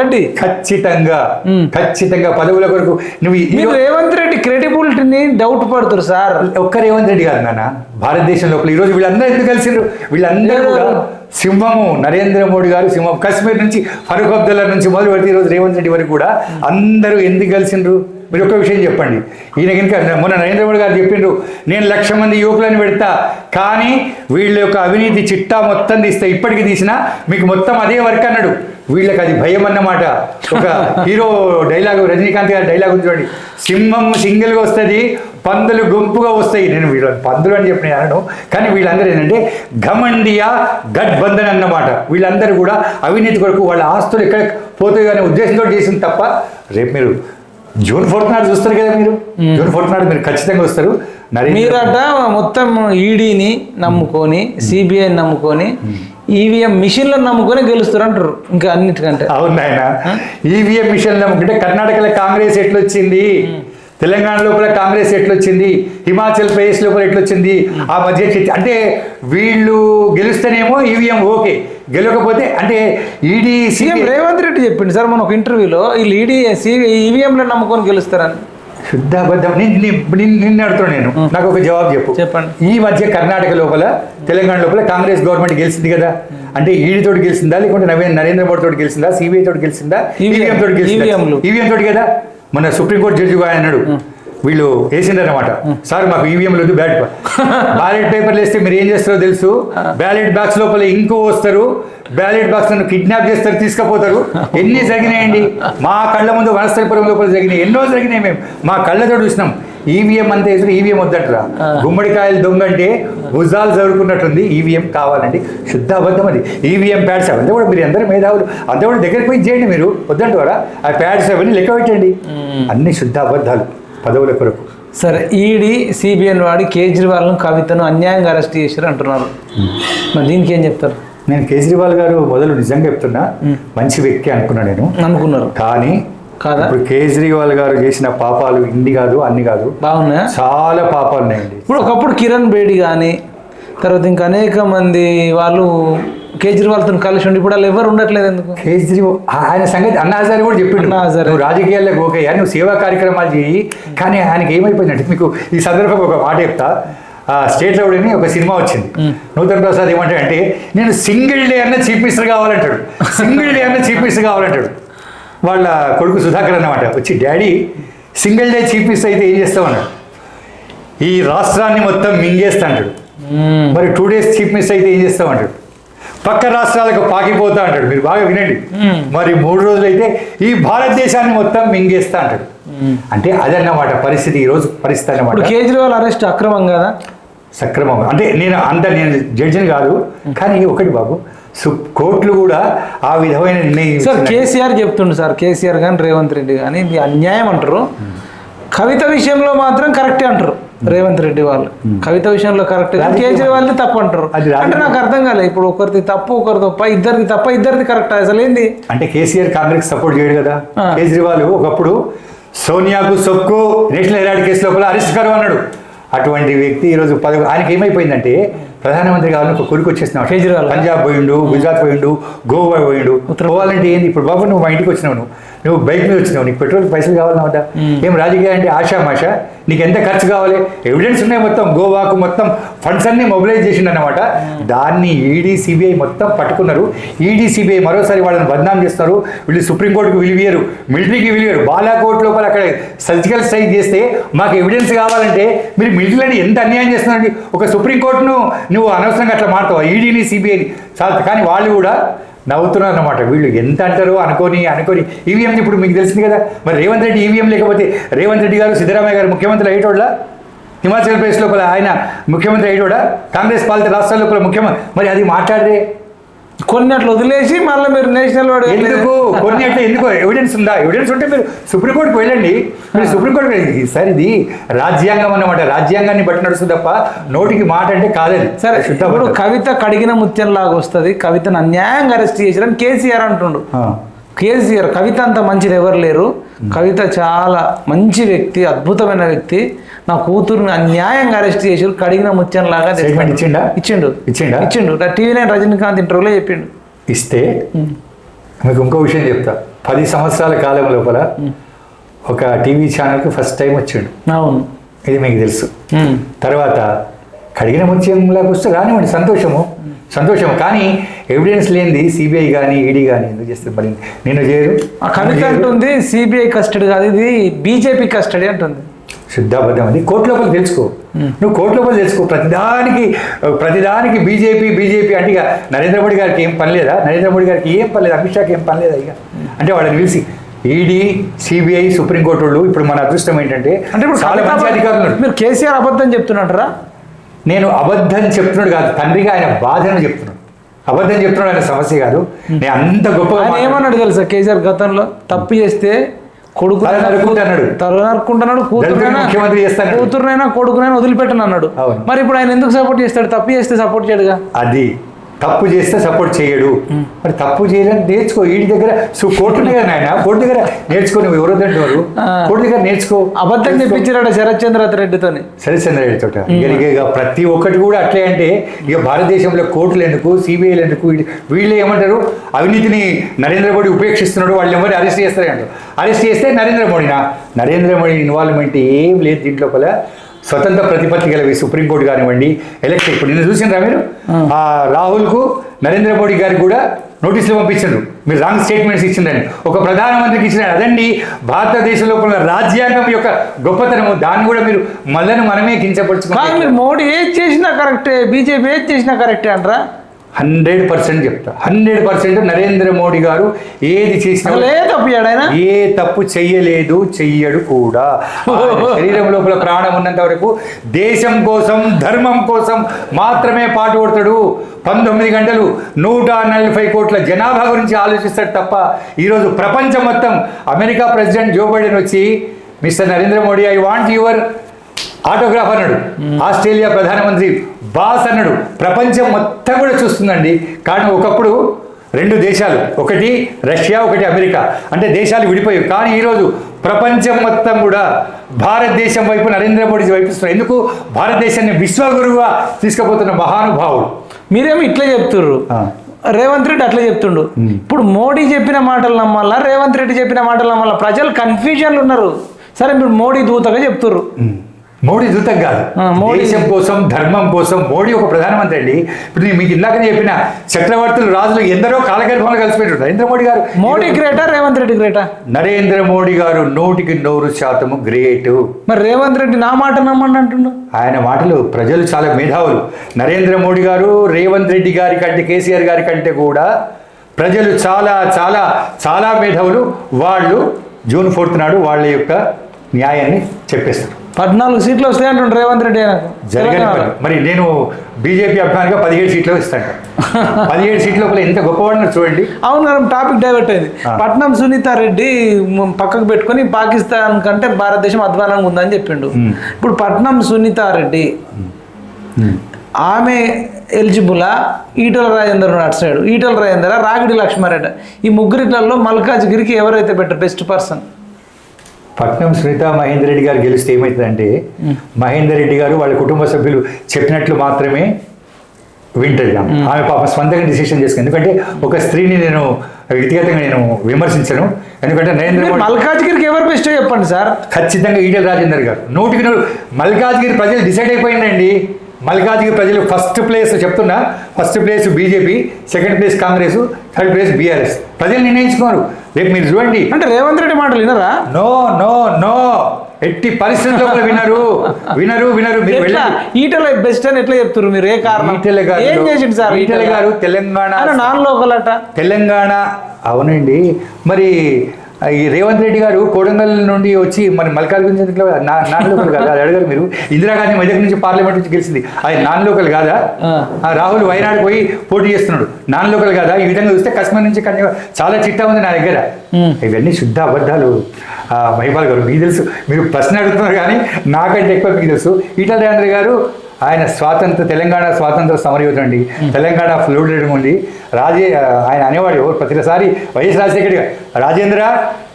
ఖచ్చితంగా పదవుల కొరకు నువ్వు రేవంత్ రెడ్డి క్రెడిబిలిటీని డౌట్ పడుతున్నారు సార్. ఒక్క రేవంత్ రెడ్డి కాదు నాన్న, భారతదేశం లోపల ఈరోజు వీళ్ళందరూ ఎందుకు కలిసిండ్రు? వీళ్ళందరూ కూడా సింహము నరేంద్ర మోడీ గారు సింహం. కాశ్మీర్ నుంచి ఫరూక్ అబ్దుల్లా నుంచి మొదలు పెడితే ఈరోజు రేవంత్ రెడ్డి వరకు కూడా అందరూ ఎందుకు కలిసిండ్రు? మీరు ఒక విషయం చెప్పండి. ఈయన కనుక మొన్న నరేంద్ర మోడీ గారు చెప్పిండ్రు, నేను 1,00,000 మంది యువకులను పెడతా, కానీ వీళ్ళ యొక్క అవినీతి చిట్టా మొత్తం తీస్తే, ఇప్పటికీ తీసినా మీకు మొత్తం అదే వర్క్ అన్నాడు. వీళ్ళకి అది భయం అన్నమాట. ఒక హీరో డైలాగు, రజనీకాంత్ గారి డైలాగ్ చూడండి, సింహం సింగిల్గా వస్తుంది, పందులు గుంపుగా వస్తాయి. నేను వీళ్ళ పందులు అని చెప్పిన అనను, కానీ వీళ్ళందరూ ఏంటంటే ఘమండియా గఠబంధన్ అన్నమాట. వీళ్ళందరూ కూడా అవినీతి కొరకు వాళ్ళ ఆస్తులు ఎక్కడ పోతాయి అనే ఉద్దేశంతో చేసింది తప్ప. రేపు మీరు జూన్ 4th నాడు చూస్తారు కదా, మీరు జూన్ 4th నాడు మీరు ఖచ్చితంగా వస్తారు. మీరట మొత్తం ఈడీని నమ్ముకొని, సిబిఐని నమ్ముకొని, ఈవీఎం మిషన్లను నమ్ముకొని గెలుస్తారు అంటారు ఇంకా అన్నిటికంటే. అవును ఆయన, ఈవీఎం మిషన్లు నమ్ముకుంటే కర్ణాటకలో కాంగ్రెస్ ఎట్లొచ్చింది, తెలంగాణ లోపల కాంగ్రెస్ ఎట్లొచ్చింది, హిమాచల్ ప్రదేశ్ లోపల ఎట్లొచ్చింది, ఆ మధ్య అంటే వీళ్ళు గెలుస్తేనేమో ఈవీఎం ఓకే, గెలవకపోతే అంటే ఈడీ. సీఎం రేవంత్ రెడ్డి చెప్పింది సార్ మన ఒక ఇంటర్వ్యూలో, వీళ్ళు ఈవీఎంలో నమ్ముకొని గెలుస్తారని. శుద్ధ అబద్ధం. నిన్ను అడుగుతాను నేను, నాకు ఒక జవాబు చెప్పు. చెప్పండి. ఈ మధ్య కర్ణాటక లోపల, తెలంగాణ లోపల కాంగ్రెస్ గవర్నమెంట్ గెలిచింది కదా, అంటే ఈడీ తోటి గెలిచిందా, లేకుంటే నరేంద్ర మోడీ తోటి గెలిచిందా, సిబిఐ తోటి గెలిచిందా, ఈవీఎం తోటి గెలిచిందా? ఈవీఎం తోటి కదా. మన సుప్రీంకోర్టు జడ్జి అన్నాడు, వీళ్ళు వేసిందన్నమాట, సార్ మాకు ఈవీఎంలు వద్దు, బ్యాలెట్ పేపర్లు వేస్తే మీరు ఏం చేస్తారో తెలుసు, బ్యాలెట్ బాక్స్ లోపల ఇంకో వస్తారు, బ్యాలెట్ బాక్స్ నన్ను కిడ్నాప్ చేస్తారు, తీసుకుపోతారు. ఎన్ని జరిగినాయండి మా కళ్ళ ముందు, వనస్థలిపురం లోపల జరిగినాయి, ఎన్నో జరిగినాయి, మేము మా కళ్ళతో చూసినాం. ఈవీఎం అంతే వేసుకుని ఈవీఎం వద్దట్రా, గుమ్మడికాయలు దొంగ అంటే భుజాలు జరుగుతున్నట్టుంది, ఈవీఎం కావాలండి. శుద్ధ అబద్ధం అది. ఈవీఎం ప్యాడ్స్ అవంతా కూడా మీరు అందరూ మేధావులు, అంతా కూడా దగ్గరికి పోయి చేయండి, మీరు వద్దంటారా ఆ ప్యాడ్స్ అవన్నీ లెక్క పెట్టండి. అన్ని శుద్ధ అబద్ధాలు పదవుల కొరకు. సరే, ఈడీ సిబిఐ వాడి కేజ్రీవాల్ను, కవితను అన్యాయంగా అరెస్ట్ చేశారు అంటున్నారు, మరి దీనికి ఏం చెప్తారు? నేను కేజ్రీవాల్ గారు మొదలు నిజంగా చెప్తున్నా, మంచి వ్యక్తి అనుకున్నా నేను, అనుకున్నారు. కానీ ఇప్పుడు కేజ్రీవాల్ గారు చేసిన పాపాలు ఇన్ని కాదు, అన్ని కాదు, బాగున్నాయి, చాలా పాపాలు ఉన్నాయండి. ఇప్పుడు ఒకప్పుడు కిరణ్ బేడి కానీ, తర్వాత ఇంకా అనేక మంది వాళ్ళు కేజ్రీవాల్తో కలిసి ఉండి ఇప్పుడు వాళ్ళు ఎవరు ఉండట్లేదు. ఎందుకు? కేజ్రీవాల్ ఆయన సంగతి అన్నా హజారే కూడా చెప్పిండు, నువ్వు రాజకీయాల్లోకి ఓకే, నువ్వు సేవా కార్యక్రమాలు చేయి. కానీ ఆయనకి ఏమైపోయిందంటే, మీకు ఈ సందర్భంగా ఒక మాట చెప్తా. స్టేట్ రౌడ్ అని ఒక సినిమా వచ్చింది, నూతన్ ప్రసాద్ ఏమంటాడు అంటే, నేను సింగిల్ డే అన్న చీఫ్ మినిస్టర్ కావాలంటాడు, సింగిల్ డే అన్న చీఫ్ మినిస్టర్ కావాలంటాడు. వాళ్ళ కొడుకు సుధాకర్ అన్నమాట వచ్చి, daddy single day chief minister అయితే ఏం చేస్తావు అన్నాడు. ఈ రాష్ట్రాన్ని మొత్తం మింగేస్తా అంటాడు. మరి 2 days చీఫ్ మినిస్టర్ అయితే ఏం చేస్తావు అంటాడు. పక్క రాష్ట్రాలకు పాకిపోతా అంటాడు. మీరు బాగా వినండి. మరి 3 రోజులు అయితే ఈ భారతదేశాన్ని మొత్తం మింగేస్తా అంటాడు. అంటే అదన్నమాట పరిస్థితి, ఈ రోజు పరిస్థితి అన్నమాట. కేజ్రీవాల్ అరెస్ట్ అక్రమం కదా? సక్రమం అంటే నేను జడ్జిని కాదు, కానీ ఒకటి బాబు, కోర్టులు కూడా ఆ విధమైన నిర్ణయం. సార్ కేసీఆర్ చెప్తుండు, సార్ కేసీఆర్ కానీ రేవంత్ రెడ్డి కానీ ఇది అన్యాయం అంటారు, కవిత విషయంలో మాత్రం కరెక్టే అంటారు రేవంత్ రెడ్డి వాళ్ళు. కవిత విషయంలో కరెక్ట్, కేజ్రీవాల్ తప్పు అంటారు. అంటే నాకు అర్థం కాలేదు, ఇప్పుడు ఒకరిది తప్పు ఒకరి తప్ప, ఇద్దరిది తప్ప, ఇద్దరిది కరెక్ట్, అసలు ఏంది? అంటే కేసీఆర్ కాంగ్రెస్ సపోర్ట్ చేయడు కదా. కేజ్రీవాల్ ఒకప్పుడు సోనియాకు సొక్కు నేషనల్ హెరాల్డ్ కేసు లోపల అరెస్ట్ కరు అన్నాడు. అటువంటి వ్యక్తి ఈరోజు ఆయనకి ఏమైపోయిందంటే, ప్రధానమంత్రి కావాలని ఒక కొడుకు వచ్చేస్తున్నావు. కేజ్రీవాల్ పంజాబ్ పోయిండు, గుజరాత్ పోయిండు, గోవా పోయిండు. పోవాలంటే ఏంది? ఇప్పుడు బాబు నువ్వు మా ఇంటికి వచ్చినావు, నువ్వు బైక్ మీద వచ్చినావు, నీకు పెట్రోల్ పైసలు కావాలన్నమాట. ఏం రాజకీయ అంటే ఆశామాష, నీకు ఎంత ఖర్చు కావాలి, ఎవిడెన్స్ ఉన్నాయి మొత్తం. గోవాకు మొత్తం ఫండ్స్ అన్ని మొబిలైజ్ చేసిండు అన్నమాట. దాన్ని ఈడీ సిబిఐ మొత్తం పట్టుకున్నారు. ఈడీ సిబిఐ మరోసారి వాళ్ళని బదనాం చేస్తున్నారు. వీళ్ళు సుప్రీంకోర్టుకు విలువేరు, మిలిటరీకి విలువేరు. బాలాకోట్ లోపల అక్కడ సర్జికల్ స్ట్రైక్ చేస్తే మాకు ఎవిడెన్స్ కావాలంటే మీరు మిలిటరీని ఎంత అన్యాయం చేస్తున్నారండి. ఒక సుప్రీంకోర్టును నువ్వు అనవసరంగా అట్లా మారుతావు, ఈడీని సిబిఐని చాలా. కానీ వాళ్ళు కూడా నవ్వుతున్నారు అన్నమాట. వీళ్ళు ఎంత అంటారో అనుకొని ఈవీఎం ఇప్పుడు మీకు తెలిసింది కదా. మరి రేవంత్ రెడ్డి ఈవీఎం లేకపోతే రేవంత్ రెడ్డి గారు, సిద్ధరామయ్య గారు ముఖ్యమంత్రి అయ్యేటోళ్ళ, హిమాచల్ ప్రదేశ్ లోపల ఆయన ముఖ్యమంత్రి అయ్యేటోడా, కాంగ్రెస్ పాలిత రాష్ట్రాల లోపల ముఖ్యమంత్రి. మరి అది మాట్లాడరే, కొన్ని అట్లా వదిలేసి మళ్ళీ మీరు నేషనల్ ఎందుకు కొన్ని అట్లా ఎందుకు? ఎవిడెన్స్ ఉందా? ఎవిడెన్స్ ఉంటే మీరు సుప్రీంకోర్టుకు వెళ్ళండి. మీరు సుప్రీంకోర్టుకు వెళ్ళండి. సార్ ఇది రాజ్యాంగం అన్నమాట, రాజ్యాంగాన్ని బట్టి నడుస్తుంది తప్ప నోటికి మాట అంటే కాలేదు. సరే, ఇప్పుడు కవిత కడిగిన ముత్యం లాగా వస్తుంది, కవితను అన్యాయంగా అరెస్ట్ చేశారని కేసీఆర్ అంటుండు. కేసీఆర్ కవిత అంత మంచిది ఎవరు లేరు, కవిత చాలా మంచి వ్యక్తి, అద్భుతమైన వ్యక్తి, నా కూతురుని అన్యాయంగా అరెస్ట్ చేసారు, కడిగిన ముత్యం లాగా ఇచ్చిండు. TV9 రజనీకాంత్ ఇంటర్వ్యూలో చెప్పిండు. ఇస్తే మీకు ఇంకో విషయం చెప్తా. 10 సంవత్సరాల కాలం లోపల ఒక టీవీ ఛానల్కి ఫస్ట్ టైం వచ్చిండు. అవును, ఇది మీకు తెలుసు. తర్వాత కడిగిన ముత్యంలాగా వస్తే రానివ్వండి, సంతోషము. కానీ ఎవిడెన్స్ లేనిది సిబిఐ కానీ ఈడీ కానీ ఎందుకు చేస్తారు? మరి నిన్ను చేయరు. కవిత అంటుంది సిబిఐ కస్టడీ కాదు, ఇది బీజేపీ కస్టడీ అంటుంది. శుద్ధాబద్ధం. అది కోర్టు లోపల తెలుసుకో, నువ్వు కోర్టు లోపల తెలుసుకో. ప్రతిదానికి బీజేపీ అంటే ఇక నరేంద్ర మోడీ గారికి ఏం పని లేదా? నరేంద్ర మోడీ గారికి ఏం పని లేదా? అమిత్ షాకి ఏం పని లేదా? ఇక అంటే వాళ్ళని పిలిచి ఈడీ, సిబిఐ, సుప్రీంకోర్టు వాళ్ళు. ఇప్పుడు మన అదృష్టం ఏంటంటే చాలా మంచి అధికారులు. మీరు కేసీఆర్ అబద్ధం చెప్తున్నారా? నేను అబద్ధం చెప్తున్నాడు కాదు, తండ్రిగా ఆయన బాధను చెప్తున్నాడు. అబద్ధం చెప్తున్నాడు ఆయన సమస్య కాదు. నేను అంత గొప్పగా ఏమన్నాడు తెలుసా? కేసీఆర్ గతంలో తప్పు చేస్తే కొడుకు నరుకుంటున్నాడు, కూతురునైనా కొడుకునైనా వదిలిపెట్టను అన్నాడు. మరి ఇప్పుడు ఆయన ఎందుకు సపోర్ట్ చేస్తాడు? తప్పు చేస్తే సపోర్ట్ చేయడుగా. అది తప్పు చేస్తే సపోర్ట్ చేయడు. మరి తప్పు చేయాలని నేర్చుకో. వీడి దగ్గర కోర్టు కదా నాయన, కోర్టు దగ్గర నేర్చుకో. నువ్వు ఎవరో తింటున్నారు, కోర్టు దగ్గర నేర్చుకో. అబద్ధం చెప్పించారట శరత్చంద్రనాథ్ రెడ్డితోని. శరత్చంద్రరెడ్డితో ఇక ప్రతి ఒక్కటి కూడా అట్లే. అంటే ఇక భారతదేశంలో కోర్టులు ఎందుకు, సిబిఐలు ఎందుకు, వీళ్ళు ఏమంటారు, అవినీతిని నరేంద్ర మోడీ ఉపేక్షిస్తున్నాడు, వాళ్ళు ఎవరు అరెస్ట్ చేస్తారంటారు. అరెస్ట్ చేస్తే నరేంద్ర మోడీ ఇన్వాల్వ్మెంట్ ఏం లేదు దీంట్లో. స్వతంత్ర ప్రతిపత్తి గలవి సుప్రీంకోర్టు కానివ్వండి, ఎలక్షన్. ఇప్పుడు నిన్న చూసినరా మీరు, ఆ రాహుల్కు నరేంద్ర మోడీ గారికి కూడా నోటీసులు పంపించారు, మీరు రాంగ్ స్టేట్మెంట్స్ ఇచ్చిందని. ఒక ప్రధానమంత్రికి ఇచ్చిన అదండి భారతదేశంలో ఉన్న రాజ్యాంగం యొక్క గొప్పతనము. దాన్ని కూడా మీరు మనమే కించపరుచుకున్నారు. మీరు మోడీ ఏది చేసినా కరెక్టే, బీజేపీ ఏది చేసినా కరెక్టే అంటారా? 100% చెప్తా. 100% నరేంద్ర మోడీ గారు ఏది చేసినా ఏ తప్పు చెయ్యలేదు, చెయ్యడు కూడా. శరీరం లోపల ప్రాణం ఉన్నంత వరకు దేశం కోసం, ధర్మం కోసం మాత్రమే పాటుపడతాడు. 19 గంటలు 140 కోట్ల జనాభా గురించి ఆలోచిస్తాడు తప్ప ఈరోజు ప్రపంచం మొత్తం అమెరికా ప్రెసిడెంట్ జో బైడెన్ వచ్చి mister Narendra Modi I want your autograph అన్నాడు. ఆస్ట్రేలియా ప్రధానమంత్రి బాస్ అన్నాడు. ప్రపంచం మొత్తం కూడా చూస్తుందండి. కానీ ఒకప్పుడు 2 దేశాలు, ఒకటి రష్యా, ఒకటి అమెరికా, అంటే దేశాలు విడిపోయాయి. కానీ ఈరోజు ప్రపంచం మొత్తం కూడా భారతదేశం వైపు, నరేంద్ర మోడీ వైపు ఇస్తున్నారు. ఎందుకు? భారతదేశాన్ని విశ్వగురువుగా తీసుకుపోతున్న మహానుభావుడు. మీరేమో ఇట్లా చెప్తుర్రు, రేవంత్ రెడ్డి అట్లా చెప్తుండు. ఇప్పుడు మోడీ చెప్పిన మాటలు నమ్మాలా, రేవంత్ రెడ్డి చెప్పిన మాటలు నమ్మాలా? ప్రజలు కన్ఫ్యూజన్లు ఉన్నారు. సరే, మీరు మోడీ దూతగా చెప్తుర్రు. మోడీ దూతం కాదు, దేశం కోసం, ధర్మం కోసం మోడీ ఒక ప్రధానమంత్రి అండి. ఇప్పుడు నేను మీకు ఇందాకనే చెప్పిన చక్రవర్తులు, రాజులు ఎందరో కాలగర్భంలో కలిసిపోయారు. నరేంద్ర మోడీ గారు. మోడీ గ్రేటా, రేవంత్ రెడ్డి గ్రేటా? నరేంద్ర మోడీ గారు 100% గ్రేట్. మరి రేవంత్ రెడ్డి నా మాట నమ్మండి అంటుండు. ఆయన మాటలు, ప్రజలు చాలా మేధావులు. నరేంద్ర మోడీ గారు రేవంత్ రెడ్డి గారి కంటే, కేసీఆర్ గారి కంటే కూడా ప్రజలు చాలా చాలా చాలా మేధావులు. వాళ్ళు జూన్ 4th నాడు వాళ్ళ యొక్క న్యాయాన్ని చెప్పేస్తారు. 14 సీట్లు వస్తాయి అంటుండ్రు రేవంత్ రెడ్డి. జరగని పని. మరి నేను బీజేపీ అభిమానిగా 17 సీట్లు ఇస్తాను. 17 సీట్ల లోపల ఎంత గొప్పవాడిని చూడండి. అవును, టాపిక్ డైవర్ట్ అయింది. పట్నం సునీత రెడ్డి పక్కకు పెట్టుకొని పాకిస్తాన్ కంటే భారతదేశం అధ్వానంగా ఉందని చెప్పిండు. ఇప్పుడు పట్నం సునీత రెడ్డి ఆమె ఎలిజిబులా? ఈటల రాజేందర్ అటు సైడ్, ఈటల రాజేందర్, రాగిడి లక్ష్మారెడ్డి, ఈ ముగ్గురిట్లలో మల్కాజ్గిరికి ఎవరైతే బెటర్, బెస్ట్ పర్సన్? పట్నం సునీత మహేందర్ రెడ్డి గారు గెలిస్తే ఏమవుతుందంటే, మహేందర్ రెడ్డి గారు వాళ్ళ కుటుంబ సభ్యులు చెప్పినట్లు మాత్రమే వింటది. ఆమె పాప స్వంతంగా డిసిషన్ చేసుకుంది. ఎందుకంటే ఒక స్త్రీని నేను వ్యక్తిగతంగా నేను విమర్శించను. ఎందుకంటే నరేంద్ర మోడీ. మల్కాజ్గిరికి ఎవరు బెస్ట్ చెప్పండి సార్. ఖచ్చితంగా ఈటల రాజేందర్ గారు 100% మల్కాజ్గిరి ప్రజలు డిసైడ్ అయిపోయిందండి. మల్కాజ్గిరి ప్రజలు ఫస్ట్ ప్లేస్ చెప్తున్నా, first place BJP, second place Congress, third place BRS. ప్రజలు నిర్ణయించుకోరు. రేపు మీరు చూడండి. అంటే రేవంత్ రెడ్డి మాటలు వినరా? నో నో నో, ఎట్టి పరిస్థితుల్లో వినరు వినరు వినరు. మీరు ఈటల బెస్ట్ అని ఎట్లా చెప్తారు మీరు? ఏ కారణం? ఏం చేసిండు సార్ ఈటల గారు? తెలంగాణ నాన్ లోకల్ అట. తెలంగాణ అవునండి. మరి ఈ రేవంత్ రెడ్డి గారు కోడంగల్ నుండి వచ్చి మరి మల్కాజ్గిరి నాన్ లోకల్ కాదా? అది అడగారు మీరు. ఇందిరాగాంధీ మెదక్ నుంచి పార్లమెంట్ నుంచి గెలిచింది, అది నాన్ లోకల్ కాదా? రాహుల్ వైనాడు పోయి పోటీ చేస్తున్నాడు, నాన్ లోకల్ కాదా? ఈ విధంగా చూస్తే కశ్మీర్ నుంచి కన్యా చాలా చిట్టా ఉంది నా దగ్గర. ఇవన్నీ శుద్ధ అబద్ధాలు. మహిపాల్ గారు, మీకు తెలుసు, మీరు ప్రశ్న అడుగుతున్నారు కానీ నాకంటే ఎక్కువ మీకు తెలుసు. ఈటల రాజేంద్ర గారు ఆయన తెలంగాణ స్వాతంత్ర సమరయోధుడు అండి. తెలంగాణ ఫ్లూయిడ్ ఉంది. ఆయన అనేవాడు ప్రతిసారి వైఎస్ రాజశేఖర్ గారు, రాజేంద్ర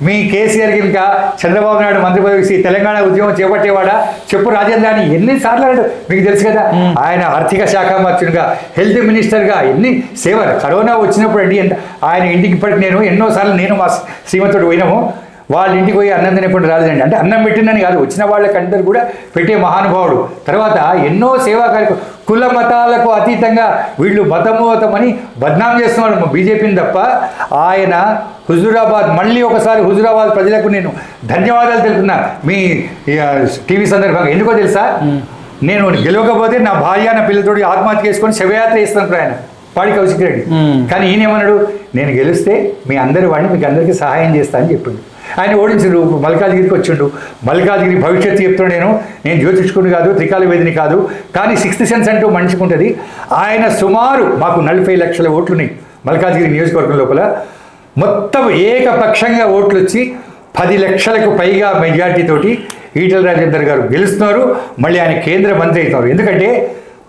మీ కేసీఆర్ ఇంకా చంద్రబాబు నాయుడు మంత్రి పదవి తెలంగాణ ఉద్యమం చేపట్టేవాడా చెప్పు రాజేంద్ర అని ఎన్నిసార్లు అన్నాడు మీకు తెలుసు కదా. ఆయన ఆర్థిక శాఖ మంత్రిగా, హెల్త్ మినిస్టర్గా ఎన్ని సేవలు. కరోనా వచ్చినప్పుడు అండి ఆయన ఇంటికి ఇప్పటికి నేను ఎన్నోసార్లు నేను మా శ్రీమతుడు పోయినాము. వాళ్ళ ఇంటికి పోయి అన్నం తినకుండా రాలేదండి. అంటే అన్నం పెట్టిందని కాదు, వచ్చిన వాళ్ళకందరూ కూడా పెట్టే మహానుభావుడు. తర్వాత ఎన్నో సేవా కార్యక్రమం, కుల మతాలకు అతీతంగా వీళ్ళు మతమని బద్నాం చేస్తున్నాడు బీజేపీని తప్ప. ఆయన హుజూరాబాద్, మళ్ళీ ఒకసారి హుజూరాబాద్ ప్రజలకు నేను ధన్యవాదాలు తెలుపుతున్నా మీ టీవీ సందర్భంగా. ఎందుకో తెలుసా, నేను గెలవకపోతే నా భార్య నా పిల్లతోటి ఆత్మహత్య చేసుకొని శవయాత్ర చేస్తాను ఆయన పాడి కౌశిక్ రెడ్డి. కానీ ఈయన ఏమన్నాడు, నేను గెలిస్తే మీ అందరి వాడిని మీకు అందరికీ సహాయం చేస్తా అని చెప్పిండు. ఆయన ఓడించిండు, మల్కాజ్గిరికి వచ్చిండు. మల్కాజ్గిరి భవిష్యత్తు చెప్తున్నాడు. నేను జ్యోతిష్కుడు కాదు, త్రికాల వేదిని కాదు, కానీ 6th సెన్స్ అంటూ మనిషికి ఉంటుంది. ఆయన సుమారు మాకు 40 లక్షల ఓట్లున్నాయి మల్కాజ్గిరి నియోజకవర్గం లోపల. మొత్తం ఏకపక్షంగా ఓట్లు వచ్చి 10 లక్షలకు పైగా మెజార్టీతోటి ఈటల రాజేందర్ గారు గెలుస్తున్నారు. మళ్ళీ ఆయన కేంద్ర మంత్రి అవుతున్నారు. ఎందుకంటే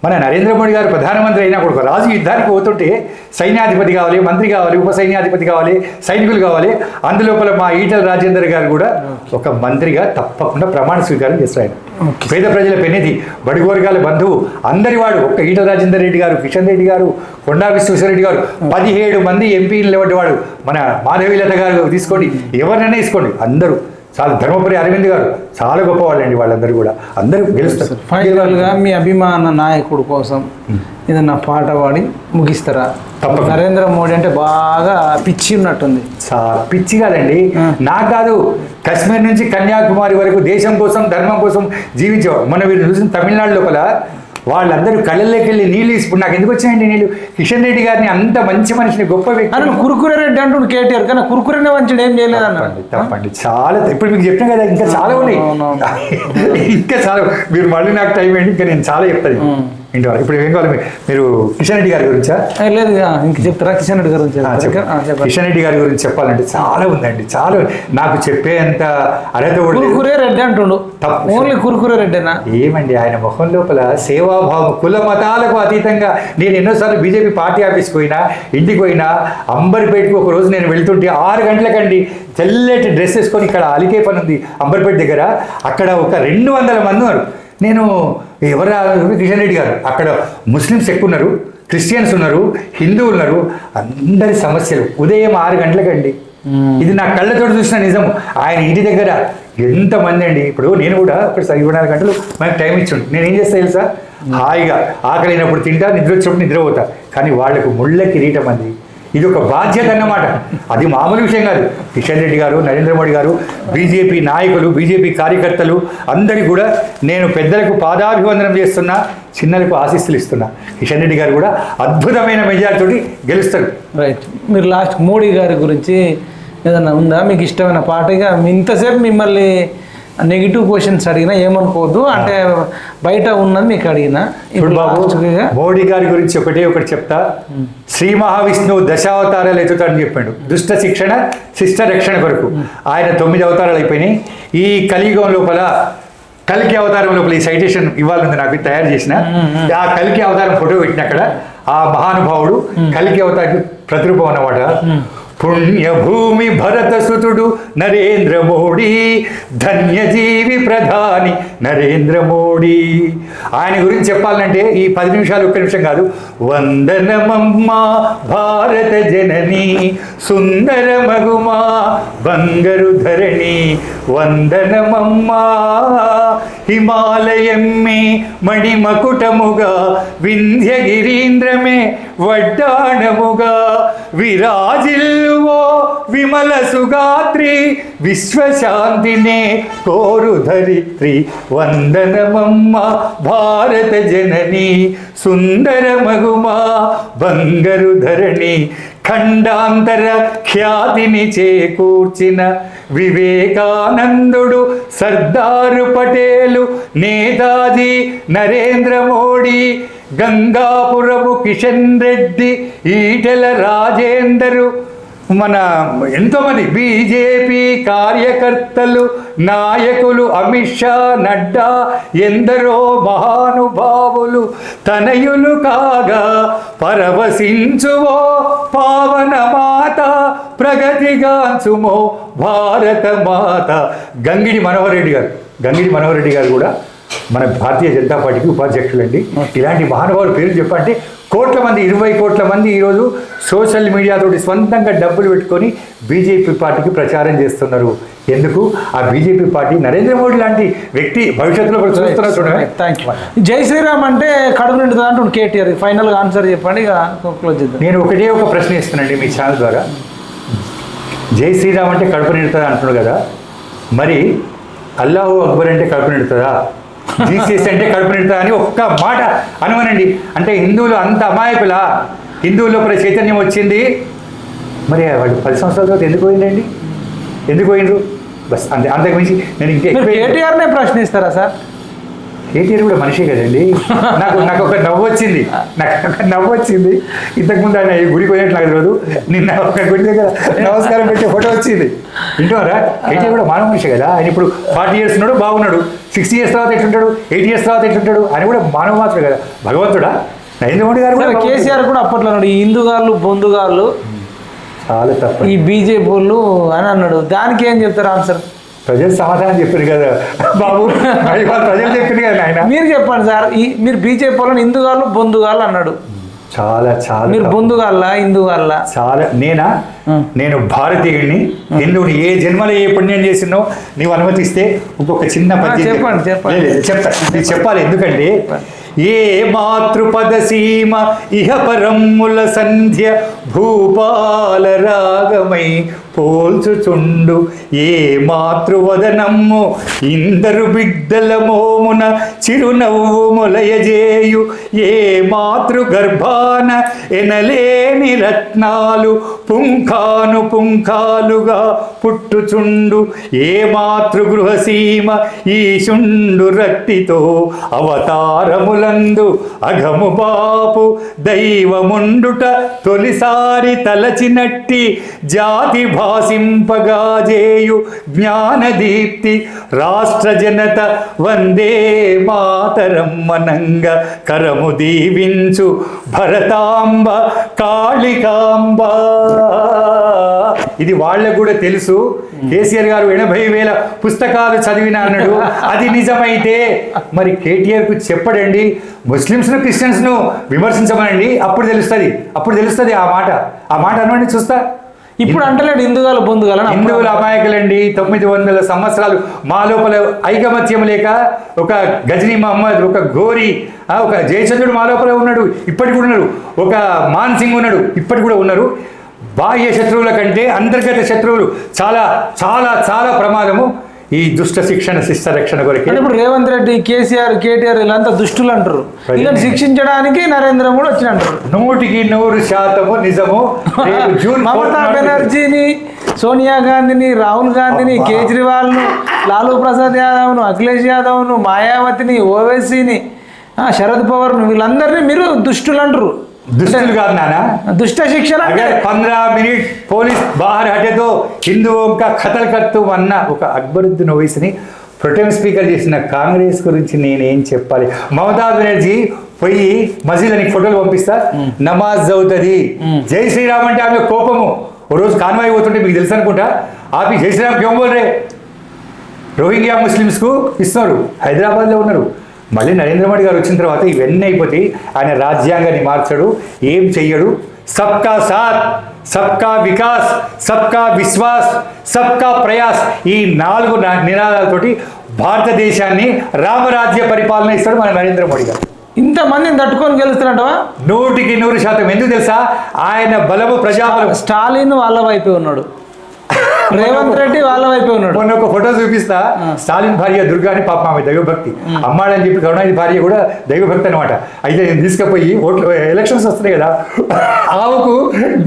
మన నరేంద్ర మోడీ గారు ప్రధానమంత్రి అయినా కూడా ఒక రాజు యుద్ధానికి పోతుంటే సైన్యాధిపతి కావాలి, మంత్రి కావాలి, ఉప సైన్యాధిపతి కావాలి, సైనికులు కావాలి. అందులోపల మా ఈటల రాజేందర్ గారు కూడా ఒక మంత్రిగా తప్పకుండా ప్రమాణ స్వీకారం చేస్తారు. ఆయన పేద ప్రజల పెన్నిధి, బడుగు వర్గాల బంధువు, అందరి వాడు. ఒక్క ఈటల రాజేందర్ రెడ్డి గారు, కిషన్ రెడ్డి గారు, కొండా విశ్వేశ్వరరెడ్డి గారు, 17 మంది ఎంపీలు నిలబడ్డవాడు. మన మాధవీలత గారు తీసుకోండి, ఎవరినైనా తీసుకోండి, అందరూ చాలా. ధర్మపురి అరవింద్ గారు చాలా గొప్పవాళ్ళండి. వాళ్ళందరూ కూడా అందరూ గెలుస్తారు. ఫైనల్గా మీ అభిమాన నాయకుడు కోసం ఏదన్నా పాట పాడి ముగిస్తారా? నరేంద్ర మోడీ అంటే బాగా పిచ్చి ఉన్నట్టుంది. చాలా పిచ్చి కాదండి, నాకు కాదు, కశ్మీర్ నుంచి కన్యాకుమారి వరకు దేశం కోసం, ధర్మం కోసం జీవించేవాడు. మన వీరు చూసిన తమిళనాడు లోపల వాళ్ళందరూ కళ్ళల్లోకి వెళ్ళి నీళ్ళు ఇప్పుడు నాకు ఎందుకు వచ్చాయండి నీళ్ళు? కిషన్ రెడ్డి గారిని అంత మంచి మనిషిని, గొప్ప వ్యక్తి. కురుకురే రెడ్డి అంటుండు కేటీఆర్, కానీ కురుకురేనే మంచిది ఏం చేయలేదన్న. తప్పండి, చాలా. ఇప్పుడు మీకు చెప్పినా కదా, ఇంకా చాలా ఉన్నాయి, ఇంకా చాలా. మీరు మళ్ళీ నాకు టైం ఏంటి, ఇంకా నేను చాలా చెప్తాను ఇంటి వాళ్ళు. ఇప్పుడు ఏం కావాలి మీరు? కిషన్ రెడ్డి గారి గురించా? లేదు, ఇంక చెప్తారా కిషన్ రెడ్డి గారి గురించి? కిషన్ రెడ్డి గారి గురించి చెప్పాలంటే చాలా ఉందండి, చాలా. నాకు చెప్పేంత అర్హత కూడా. కురుకురే రెడ్డి అంటుండు, ఓన్లీ కురుకురే రెడ్డేనా? ఏమండి, ఆయన ముఖం లోపల సేవాభావం, కుల మతాలకు అతీతంగా. నేను ఎన్నోసార్లు బీజేపీ పార్టీ ఆఫీస్కి పోయినా, ఇంటికి పోయినా, అంబర్పేటకి ఒక రోజు నేను వెళ్తుంటే 6 గంటలకండి తెల్లటి డ్రెస్ వేసుకొని, ఇక్కడ అలికే పని ఉంది అంబర్పేట దగ్గర, అక్కడ ఒక 200 మంది ఉన్నారు. నేను ఎవరు? కిషన్ రెడ్డి గారు. అక్కడ ముస్లిమ్స్ ఎక్కువ ఉన్నారు, క్రిస్టియన్స్ ఉన్నారు, హిందువులు ఉన్నారు. అందరి సమస్యలు ఉదయం 6 గంటలకండి. ఇది నా కళ్ళతో చూసిన నిజం. ఆయన ఇంటి దగ్గర ఎంతమంది అండి. ఇప్పుడు నేను కూడా ఒక 24 గంటలు మనకు టైం ఇచ్చిండు. నేను ఏం చేస్తా తెలుసా? హాయిగా ఆకలి అయినప్పుడు తింటా, నిద్ర వచ్చినప్పుడు నిద్రపోతా. కానీ వాళ్లకు ముళ్ళ కిరీటం అంది. ఇది ఒక బాధ్యత అన్నమాట. అది మామూలు విషయం కాదు. కిషన్ రెడ్డి గారు, నరేంద్ర మోడీ గారు, బీజేపీ నాయకులు, బీజేపీ కార్యకర్తలు అందరికీ కూడా నేను పెద్దలకు పాదాభివందనం చేస్తున్నా, చిన్నలకు ఆశీస్సులు ఇస్తున్నా. కిషన్ రెడ్డి గారు కూడా అద్భుతమైన మెజార్టీతోటి గెలుస్తారు. రైట్. మీరు లాస్ట్ మోడీ గారి గురించి ఏదన్నా ఉందా మీకు ఇష్టమైన పాటగా? ఇంతసేపు మిమ్మల్ని నెగిటివ్ క్వశ్చన్స్ అడిగినా ఏమనుకోవద్దు, అంటే బయట ఉన్నది మీకు అడిగినా. ఇప్పుడు బాబు, మోడీ గారి గురించి ఒకటి చెప్తా. శ్రీ మహావిష్ణువు 10 అవతారాలు ఎత్తుతాడని చెప్పాడు. దుష్ట శిక్షణ, శిష్ట రక్షణ కొరకు ఆయన 9 అవతారాలు అయిపోయినాయి. ఈ కలియుగం లోపల కల్కి అవతారం లోపల ఈ సైటేషన్ ఇవ్వాలని నాకు తయారు చేసిన ఆ కల్కి అవతారం ఫోటో పెట్టిన అక్కడ ఆ మహానుభావుడు కల్కి అవతారం ప్రతిరూపం అన్నమాట. పుణ్యభూమి భరత సుతుడు నరేంద్ర మోడీ, ధన్యజీవి ప్రధాని నరేంద్ర మోడీ. ఆయన గురించి చెప్పాలంటే ఈ 10 నిమిషాలు, 1 నిమిషం కాదు. వందనమమ్మా భారత జనని, సుందర మగుమా బంగరు ధరణి, వందనమమ్మా హిమాలయమ్మే మణిమకుటముగా, వింధ్యగిరీంద్రమే వడ్డాణముగా, విరాజిల్లువో విమల సుగాత్రి, విశ్వశాంతినే కోరు ధరిత్రి, వందనమమ్మ భారత జనని, సుందర మగుమా బంగరు ధరణి. ఖండాంతర ఖ్యాతిని చేకూర్చిన వివేకానందుడు, సర్దారు పటేలు, నేతాజీ నరేంద్ర మోడీ, గంగాపురము కిషన్ రెడ్డి, ఈటెల రాజేందరు, మన ఎంతోమంది బీజేపీ కార్యకర్తలు, నాయకులు, అమిత్ షా, నడ్డా, ఎందరో మహానుభావులు తనయులు కాగా, పరవశించువో పావన మాత, ప్రగతిగాంచుమో భారత మాత. గంగిడి మనోహర్ రెడ్డి గారు కూడా మన భారతీయ జనతా పార్టీకి ఉపాధ్యక్షులండి. ఇలాంటి మహానుభావుల పేరు చెప్పంటే కోట్ల మంది, 20 కోట్ల మంది ఈరోజు సోషల్ మీడియాతోటి స్వంతంగా డబ్బులు పెట్టుకొని బీజేపీ పార్టీకి ప్రచారం చేస్తున్నారు. ఎందుకు? ఆ బీజేపీ పార్టీ నరేంద్ర మోడీ లాంటి వ్యక్తి భవిష్యత్తులో కూడా చూస్తున్నారు. చూడండి. Thank you. జై శ్రీరామ్ అంటే కడుపు నిండుతుంది అంటుండు కేటీఆర్. ఫైనల్గా ఆన్సర్ చెప్పండి, ఇక క్లోజ్ చేద్దాం. నేను ఒక ప్రశ్న ఇస్తున్నానండి మీ ఛానల్ ద్వారా. జై శ్రీరామ్ అంటే కడుపు నిండుతుందా అంటున్నాడు కదా, మరి అల్లాహు అక్బర్ అంటే కడుపు నిండుతుందా, జీసస్ అంటే కడుపు నిండుతుందా అని ఒక్క మాట అనుమనండి. అంటే హిందువులు అంత అమాయకులా? హిందువుల్లో చైతన్యం వచ్చింది, మరి వాళ్ళు 10 సంవత్సరాల తర్వాత ఎందుకు పోయిందండి? ఎందుకు పోయినరు? బస్ అంతే, అంతకుమించి నేను కేటీఆర్నే ప్రశ్నిస్తారా సార్? కేటీఆర్ కూడా మనిషే కదండి. నాకు ఒక నవ్వు వచ్చింది. ఇంతకుముందు ఆయన ఈ గుడికి పోయినట్టు నాకు తెలియదు. నిన్న ఒక గుడి దగ్గర నమస్కారం పెట్టే ఫోటో వచ్చింది. వింటున్నారా? కేటీఆర్ కూడా మానవ మనిషి కదా. ఆయన ఇప్పుడు 40 years ఉన్నాడు, బాగున్నాడు. 60 years తర్వాత ఎట్లుంటాడు, 8 years తర్వాత ఎట్లుంటాడు అని కూడా మానవ మాత్రం కదా, భగవంతుడా? నరేంద్ర మోడీ గారు కూడా కేసీఆర్ కూడా అప్పట్లో అన్నాడు ఈ హిందూగాళ్ళు బొందుగాళ్ళు చాలా తప్ప, ఈ బీజేపీ వాళ్ళు అని అన్నాడు. దానికి ఏం చెప్తారు ఆన్సర్? ప్రజలు సమాధానం చెప్పారు కదా బాబు, మరి వాళ్ళు ప్రజలు చెప్పారు కదా ఆయన. మీరు చెప్పండి సార్, మీరు బీజేపీ వాళ్ళని హిందూగాళ్ళు బొందుగాళ్ళు అన్నాడు. చాలా చాలా మీరు బొందుగాళ్ళ హిందూగాళ్ళ? చాలా. నేను భారతీయుడిని, హిందువుని. ఏ జన్మలో ఏ పుణ్యం చేసినో నీవు అనుమతిస్తే ఇంకొక చిన్న పద్యం చెప్తా. ఇది చెప్పాలి, ఎందుకంటే ఏ మాతృపద సీమ ఇహ పరమ్ముల సంధ్య భూపాల రాగమై పోల్చుచుండు, ఏ మాతృవదనమ్ము ఇందరు బిడ్డల మోమున చిరునవ్వు మొలయజేయు, ఏ మాతృ గర్భాన ఎనలేని రత్నాలు పుంఖాను పుంఖాలుగా పుట్టుచుండు, ఏ మాతృగృహసీమ ఈశుండు రక్తితో అవతారములందు అఘము బాపు దైవముండుట తొలిసారి తలచినట్టి జాతి భాసింపగాజేయు జ్ఞానదీప్తి రాష్ట్ర జనత వందే మాతరం మనంగ కరము దీవించు భరతాంబ కాళికాంబ. ఇది వాళ్ళకు కూడా తెలుసు. కేసీఆర్ గారు 80,000 పుస్తకాలు చదివిన అన్నాడు. అది నిజమైతే మరి కేటీఆర్ కు చెప్పడండి, ముస్లిమ్స్ను క్రిస్టియన్స్ను విమర్శించమనండి, అప్పుడు తెలుస్తుంది ఆ మాట అనమండి చూస్తా. ఇప్పుడు అంటలేడు హిందువులు బొందుగాల. హిందువులు అమాయకులండి. 900 సంవత్సరాలు మా లోపల ఐకమత్యం లేక ఒక గజనీ మహమ్మద్, ఒక గోరి, ఒక జయచంద్రుడు మా లోపల ఉన్నాడు, ఇప్పటికి కూడా ఉన్నారు. ఒక మాన్ సింగ్ ఉన్నాడు, ఇప్పటికి కూడా ఉన్నారు. బాహ్య శత్రువుల కంటే అంతర్గత శత్రువులు చాలా చాలా చాలా ప్రమాదము ఈ దుష్ట శిక్ష రక్షణ కొరకు. ఇప్పుడు రేవంత్ రెడ్డి, కేసీఆర్, కేటీఆర్ వీళ్ళంతా దుష్టులు అంటారు. వీళ్ళని శిక్షించడానికి నరేంద్ర మోడీ వచ్చి అంటారు. 100% నిజము. మమతా బెనర్జీని, సోనియా గాంధీని, రాహుల్ గాంధీని, కేజ్రీవాల్ను, లాలూ ప్రసాద్ యాదవ్ను, అఖిలేష్ యాదవ్ను, మాయావతిని, ఓవైసీని, శరద్ పవార్ను, వీళ్ళందరినీ మీరు దుష్టులు అంటారు. दुष्टुल काదు नाना, दुष्ट शिक्षण अगर 15 मिनट पुलिस बाहर हटे तो हिंदुओं का कत्ल करतू అన్న ఒక అక్బరుద్దీన్ ఓవైసీని ప్రొటెం స్పీకర్ చేసిన కాంగ్రెస్ గురించి నేనేం చెప్పాలి? మమతా బెనర్జీ పోయి మసీద్ అని ఫోటోలు పంపిస్తా, నమాజ్ చదువుతుంది, జై శ్రీరామ్ అంటే ఆమె కోపము. ఓ రోజు కాన్వాయ్ పోతుంటే మీకు తెలుసు అనుకుంటా, ఆపి జై శ్రీరామ్ క్యోం బోల్ రే, రోహింగ్యా ముస్లిమ్స్కు ఇస్తున్నారు, హైదరాబాద్లో ఉన్నారు. మళ్ళీ నరేంద్ర మోడీ గారు వచ్చిన తర్వాత ఇవన్నీ అయిపోతాయి. ఆయన రాజ్యాంగాన్ని మార్చడు, ఏం చెయ్యడు. సబ్కా సాత్, సబ్కా వికాస్, సబ్కా విశ్వాస్, సబ్కా ప్రయాస్, ఈ 4 నినాదాలతోటి భారతదేశాన్ని రామరాజ్య పరిపాలన ఇస్తాడు మన నరేంద్ర మోడీ గారు. ఇంతమందిని తట్టుకొని గెలుస్తున్నట్టువా? 100% ఎందుకు తెలుసా? ఆయన బలము ప్రజాబలం. స్టాలిన్ వాళ్ళ వైపే ఉన్నాడు, రేవంత్ రెడ్డి వాళ్ళ వైపే ఉన్నాడు. మొన్న ఒక ఫోటో చూపిస్తా, స్టాలిన్ భార్య దుర్గా అని, పాప ఆమె దైవభక్తి, అమ్మాడని చెప్పి కరుణానిధి భార్య కూడా దైవభక్తి అనమాట. అయితే నేను తీసుకుపోయి ఎలక్షన్స్ వస్తున్నాయి కదా, ఆవుకు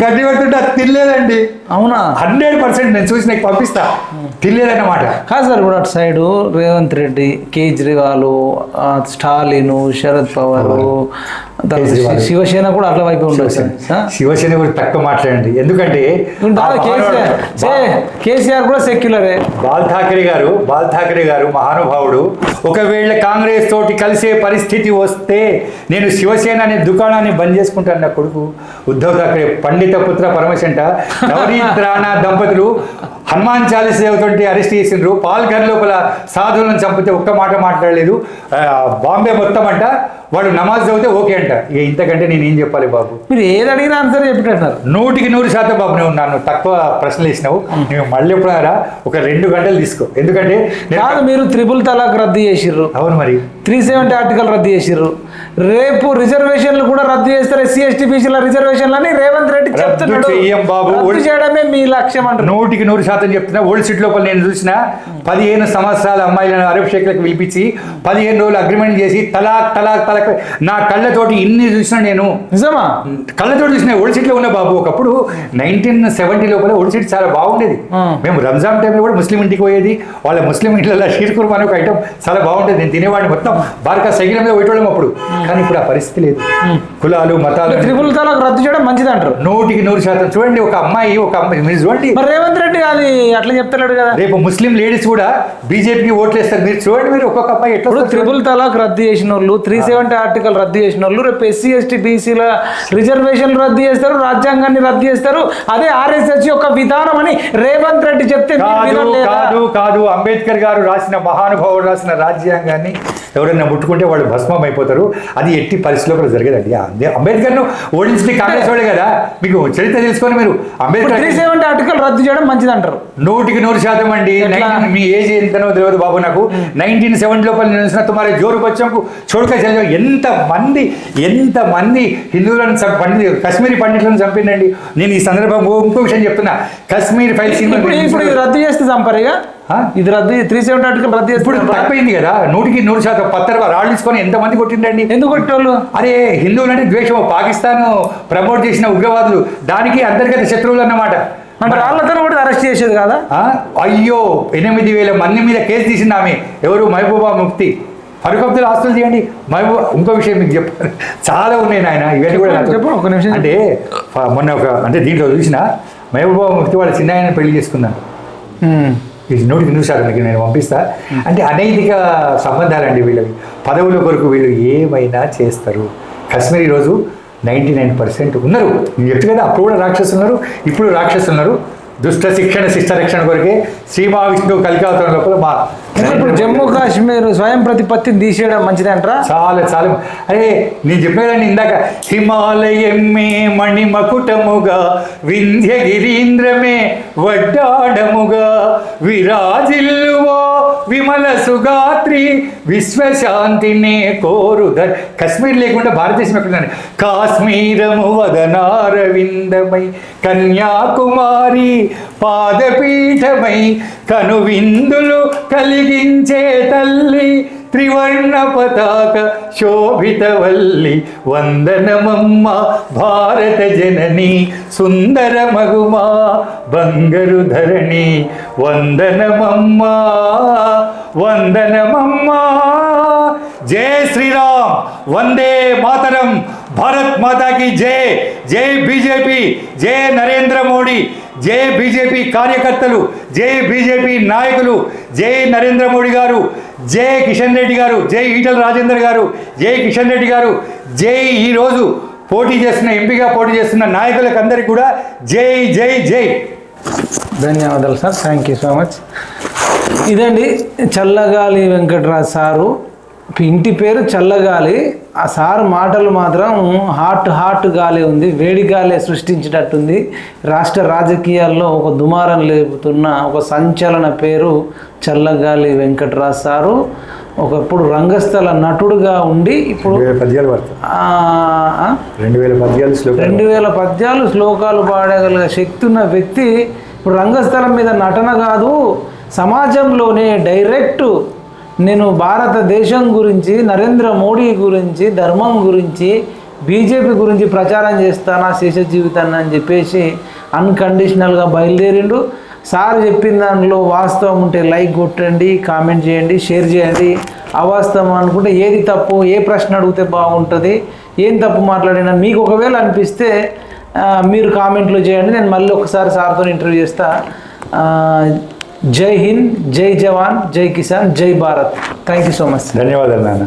గడ్డి పెడుతుంటే అది తినలేదండి. అవునా? 100% నేను చూసి నీకు పంపిస్తా, తినలేదన్నమాట. కాదు సార్, ఇప్పుడు అటు సైడు రేవంత్ రెడ్డి, కేజ్రీవాల్, స్టాలిన్, శరద్ పవార్, శివసేన కూడా అట్లా వైపు ఉండదు. శివసేన గురించి తక్కువ మాట్లాడండి, ఎందుకంటే కేసీఆర్ కూడా సెక్యులరే. బాల్ ఠాకరే గారు మహానుభావుడు. ఒకవేళ కాంగ్రెస్ తోటి కలిసే పరిస్థితి వస్తే నేను శివసేన అనే దుకాణాన్ని బంద్ చేసుకుంటాను. నా కొడుకు ఉద్ధవ్ ఠాకరే, పండిత పుత్ర పరమశంట, నవనీత్ రాణా దంపతులు హనుమాన్ చాలీస చదువుతుంటే అరెస్ట్ చేసిండ్రు. పాల్ఘర్ లోపల సాధువులను చంపితే ఒక్క మాట మాట్లాడలేదు. బాంబే మొత్తం అంట వాడు నమాజ్ చదివితే ఓకే అంట. ఇక ఇంతకంటే నేను ఏం చెప్పాలి బాబు? మీరు ఏది అడిగినా ఆన్సర్ చెప్పినట్టున్నారు. 100% బాబు, నువ్వు నన్ను తక్కువ ప్రశ్నలు వేసినావు. నువ్వు మళ్ళీ ఎప్పుడారా ఒక 2 గంటలు తీసుకో, ఎందుకంటే మీరు 3 తలాక్ రద్దు చేసిర్రు. అవును, మరి 370 ఆర్టికల్ రద్దు చేసిర్రు. రేపు రిజర్వేషన్లు కూడా రద్దు చేస్తారు, ఎస్సీ ఎస్టీ బీసీల రిజర్వేషన్లు అని రేవంత్ రెడ్డి చెప్తున్నాడు. చేయడమే మీ లక్ష్యం అంటారు. 100% చెప్తున్నా. ఓల్డ్ సిటీ లోపల నేను చూసిన 15 సంవత్సరాల అమ్మాయిలను అరబ్ షేక్లకు పిలిపించి 15 రోజులు అగ్రిమెంట్ చేసి తలాక్ తలాక్ తలాక్, నా కళ్ళతోటి ఇన్ని చూసిన నేను. నిజమా? కళ్ళతోటి చూసిన. ఓల్డ్ సిటీలో ఉన్న బాబు, ఒకప్పుడు 1970 లోపల ఓల్డ్ సిటీ చాలా బాగుండేది. మేము రంజాన్ టైంలో కూడా ముస్లిం ఇంటికి పోయేది, వాళ్ళ ముస్లిం ఇంట్లో షీర్ కుర్మా అనే ఒక ఐటమ్ చాలా బాగుంటుంది. నేను తినేవాడిని, మొత్తం బార్కా సైకిల్ మీద పోయేటోళ్ళం అప్పుడు. కానీ ఇప్పుడు ఆ పరిస్థితి లేదు. కులాలు మతాలు 3 తలాక్ రద్దు చేయడం మంచిది అంటారు. 100% చూడండి. ఒక అమ్మాయి మీరు చూడండి, రేవంత్ రెడ్డి కాదు మరి అట్లా చెప్తలేడు కదా. రేపు ముస్లిం లేడీస్ కూడా బీజేపీకి ఓట్లు వేస్తారు. మీరు చూడండి, మీరు ఒక్కొక్క అమ్మాయి ఎట్లా ఇప్పుడు త్రిపుల్ తలాక్ రద్దు చేసిన వాళ్ళు, 370 ఆర్టికల్ రద్దు చేసిన వాళ్ళు రేపు ఎస్సీ ఎస్టీ బీసీల రిజర్వేషన్లు రద్దు చేస్తారు, రాజ్యాంగాన్ని రద్దు చేస్తారు. అదే ఆర్ఎస్ఎస్ యొక్క విధానం అని రేవంత్ రెడ్డి చెప్తే కాదు. అంబేద్కర్ గారు రాసిన, మహానుభావుడు రాసిన రాజ్యాంగాన్ని ఎవరైనా ముట్టుకుంటే వాళ్ళు భస్మం అయిపోతారు. అది ఎట్టి పరిస్థితిలో కూడా జరగదండి. అంబేద్కర్ ను ఓడించింది కాంగ్రెస్ వాడే కదా. మీకు చరిత్ర తెలుసుకొని మీరు అంబేద్కర్ 370 ఆర్టికల్ రద్దు చేయడం మంచిది అంటారు. 100% అండి. మీ ఏజ్ ఎంతనో తెలియదు బాబు నాకు. 1970 లోపల నిలిచిన తుమారే జోరు బచ్చంకు చోడుక ఎంత మంది హిందువులను కశ్మీరీ పండితులను చంపిందండి. నేను ఈ సందర్భంగా ఇంకో విషయం చెప్తున్నా. కశ్మీర్ ఫైల్ సినిమా ఇప్పుడు రద్దు చేస్తే చంపారుగా. ఇది రద్దు 370 ఆర్టికల్ రద్దు చేస్తే ఇప్పుడు తప్పైంది కదా. 100% పత్తర రాళ్ళు తీసుకొని ఎంతమంది కొట్టిండండి. ఎందుకు కొట్టేవాళ్ళు? అరే హిందువులంటే ద్వేషం. పాకిస్తాన్ ప్రమోట్ చేసిన ఉగ్రవాదులు దానికి అంతర్గత శత్రువులు అన్నమాట. అంటే రాళ్లతో కూడా అరెస్ట్ చేసేది కదా. అయ్యో 8,000 మంది మీద కేసు తీసింది ఆమె. ఎవరు? మహబూబా ముఫ్తీ. ఫరూక్ అబ్దుల్లా ఆస్తులు చేయండి. మహబూబా. ఇంకో విషయం మీకు చెప్పారు, చాలా ఉన్నాయి నాయన. ఇవన్నీ కూడా అంటే మొన్న అంటే దీంట్లో చూసిన మహబూబా ముఫ్తీ వాళ్ళ చిన్న ఆయన పెళ్లి చేసుకున్నాను. ఇది 100% నేను పంపిస్తా. అంటే అనైతిక సంబంధాలండి వీళ్ళవి. పదవుల కొరకు వీళ్ళు ఏమైనా చేస్తారు. కాశ్మీర్ ఈరోజు 99% ఉన్నారు. నేను చెప్తే కదా, అప్పుడు కూడా రాక్షసులు ఉన్నారు, ఇప్పుడు రాక్షసులు ఉన్నారు. దుష్ట శిక్షణ శిష్ట రక్షణ కొరకే శ్రీ మహావిష్ణువు కలికావతం లోపల మా ఇప్పుడు జమ్మూ కాశ్మీర్ స్వయం ప్రతిపత్తిని తీసేయడం మంచిది అంటారా? చాలా. అరే నేను చెప్పేదాన్ని ఇందాక, హిమాలయమే మణిమకుటముగా వింధ్యగిరీంద్రమే వడ్డాడముగా విరాజిల్లువో విమల సుగాత్రి విశ్వశాంతినే కోరుదర్. కాశ్మీర్ లేకుండా భారతదేశం ఎక్కడుందండి? కాశ్మీరము వదనారవిందమై కన్యాకుమారి పాదపీఠమై కనువిందులు కలిగించే తల్లి త్రివర్ణ పతాక శోభితవల్లి వందనమమ్మ భారత జనని సుందర మగుమా బంగరు ధరణి వందనమమ్మ జై శ్రీరామ్, వందే మాతరం, భారత్ మాతా की జై. జై బీజేపీ, జై నరేంద్ర మోడీ, జై బీజేపీ కార్యకర్తలు, జై బీజేపీ నాయకులు, జై నరేంద్ర మోడీ గారు, జై కిషన్ రెడ్డి గారు, జై ఈటల రాజేందర్ గారు, జై కిషన్ రెడ్డి గారు, జై ఈరోజు పోటీ చేస్తున్న ఎంపీగా పోటీ చేస్తున్న నాయకులకు అందరికీ కూడా జై జై జై. ధన్యవాదాలు sir. Thank you so much. ఇదండి చల్లగాలి వెంకటరాజ్ సారు. ఇంటి పేరు చల్లగాలి. ఆ సారు మాటలు మాత్రం హాట్ గాలి ఉంది, వేడి గాలి సృష్టించేటట్టుంది. రాష్ట్ర రాజకీయాల్లో ఒక దుమారం లేపుతున్న ఒక సంచలన పేరు చల్లగాలి వెంకటరాజ్ సారు. ఒకప్పుడు రంగస్థల నటుడుగా ఉండి ఇప్పుడు 2000 పద్యాలు శ్లోకాలు పాడగల శక్తి ఉన్న వ్యక్తి ఇప్పుడు రంగస్థలం మీద నటన కాదు, సమాజంలోనే డైరెక్ట్ నేను భారతదేశం గురించి, నరేంద్ర మోడీ గురించి, ధర్మం గురించి, బీజేపీ గురించి ప్రచారం చేస్తానా శేష జీవితాన్ని అని చెప్పేసి అన్కండిషనల్గా బయలుదేరిండు. సార్ చెప్పిన దాంట్లో వాస్తవం ఉంటే లైక్ కొట్టండి, కామెంట్ చేయండి, షేర్ చేయండి. అవాస్తవం అనుకుంటే ఏది తప్పు, ఏ ప్రశ్న అడిగితే బాగుంటుంది, ఏం తప్పు మాట్లాడినా మీకు ఒకవేళ అనిపిస్తే మీరు కామెంట్లో చేయండి. నేను మళ్ళీ ఒకసారి సార్తో ఇంటర్వ్యూ చేస్తా. జై హింద్, జై జవాన్, జై కిసాన్, జై Bharat. Thank you so much. ధన్యవాదాలు నాన్న.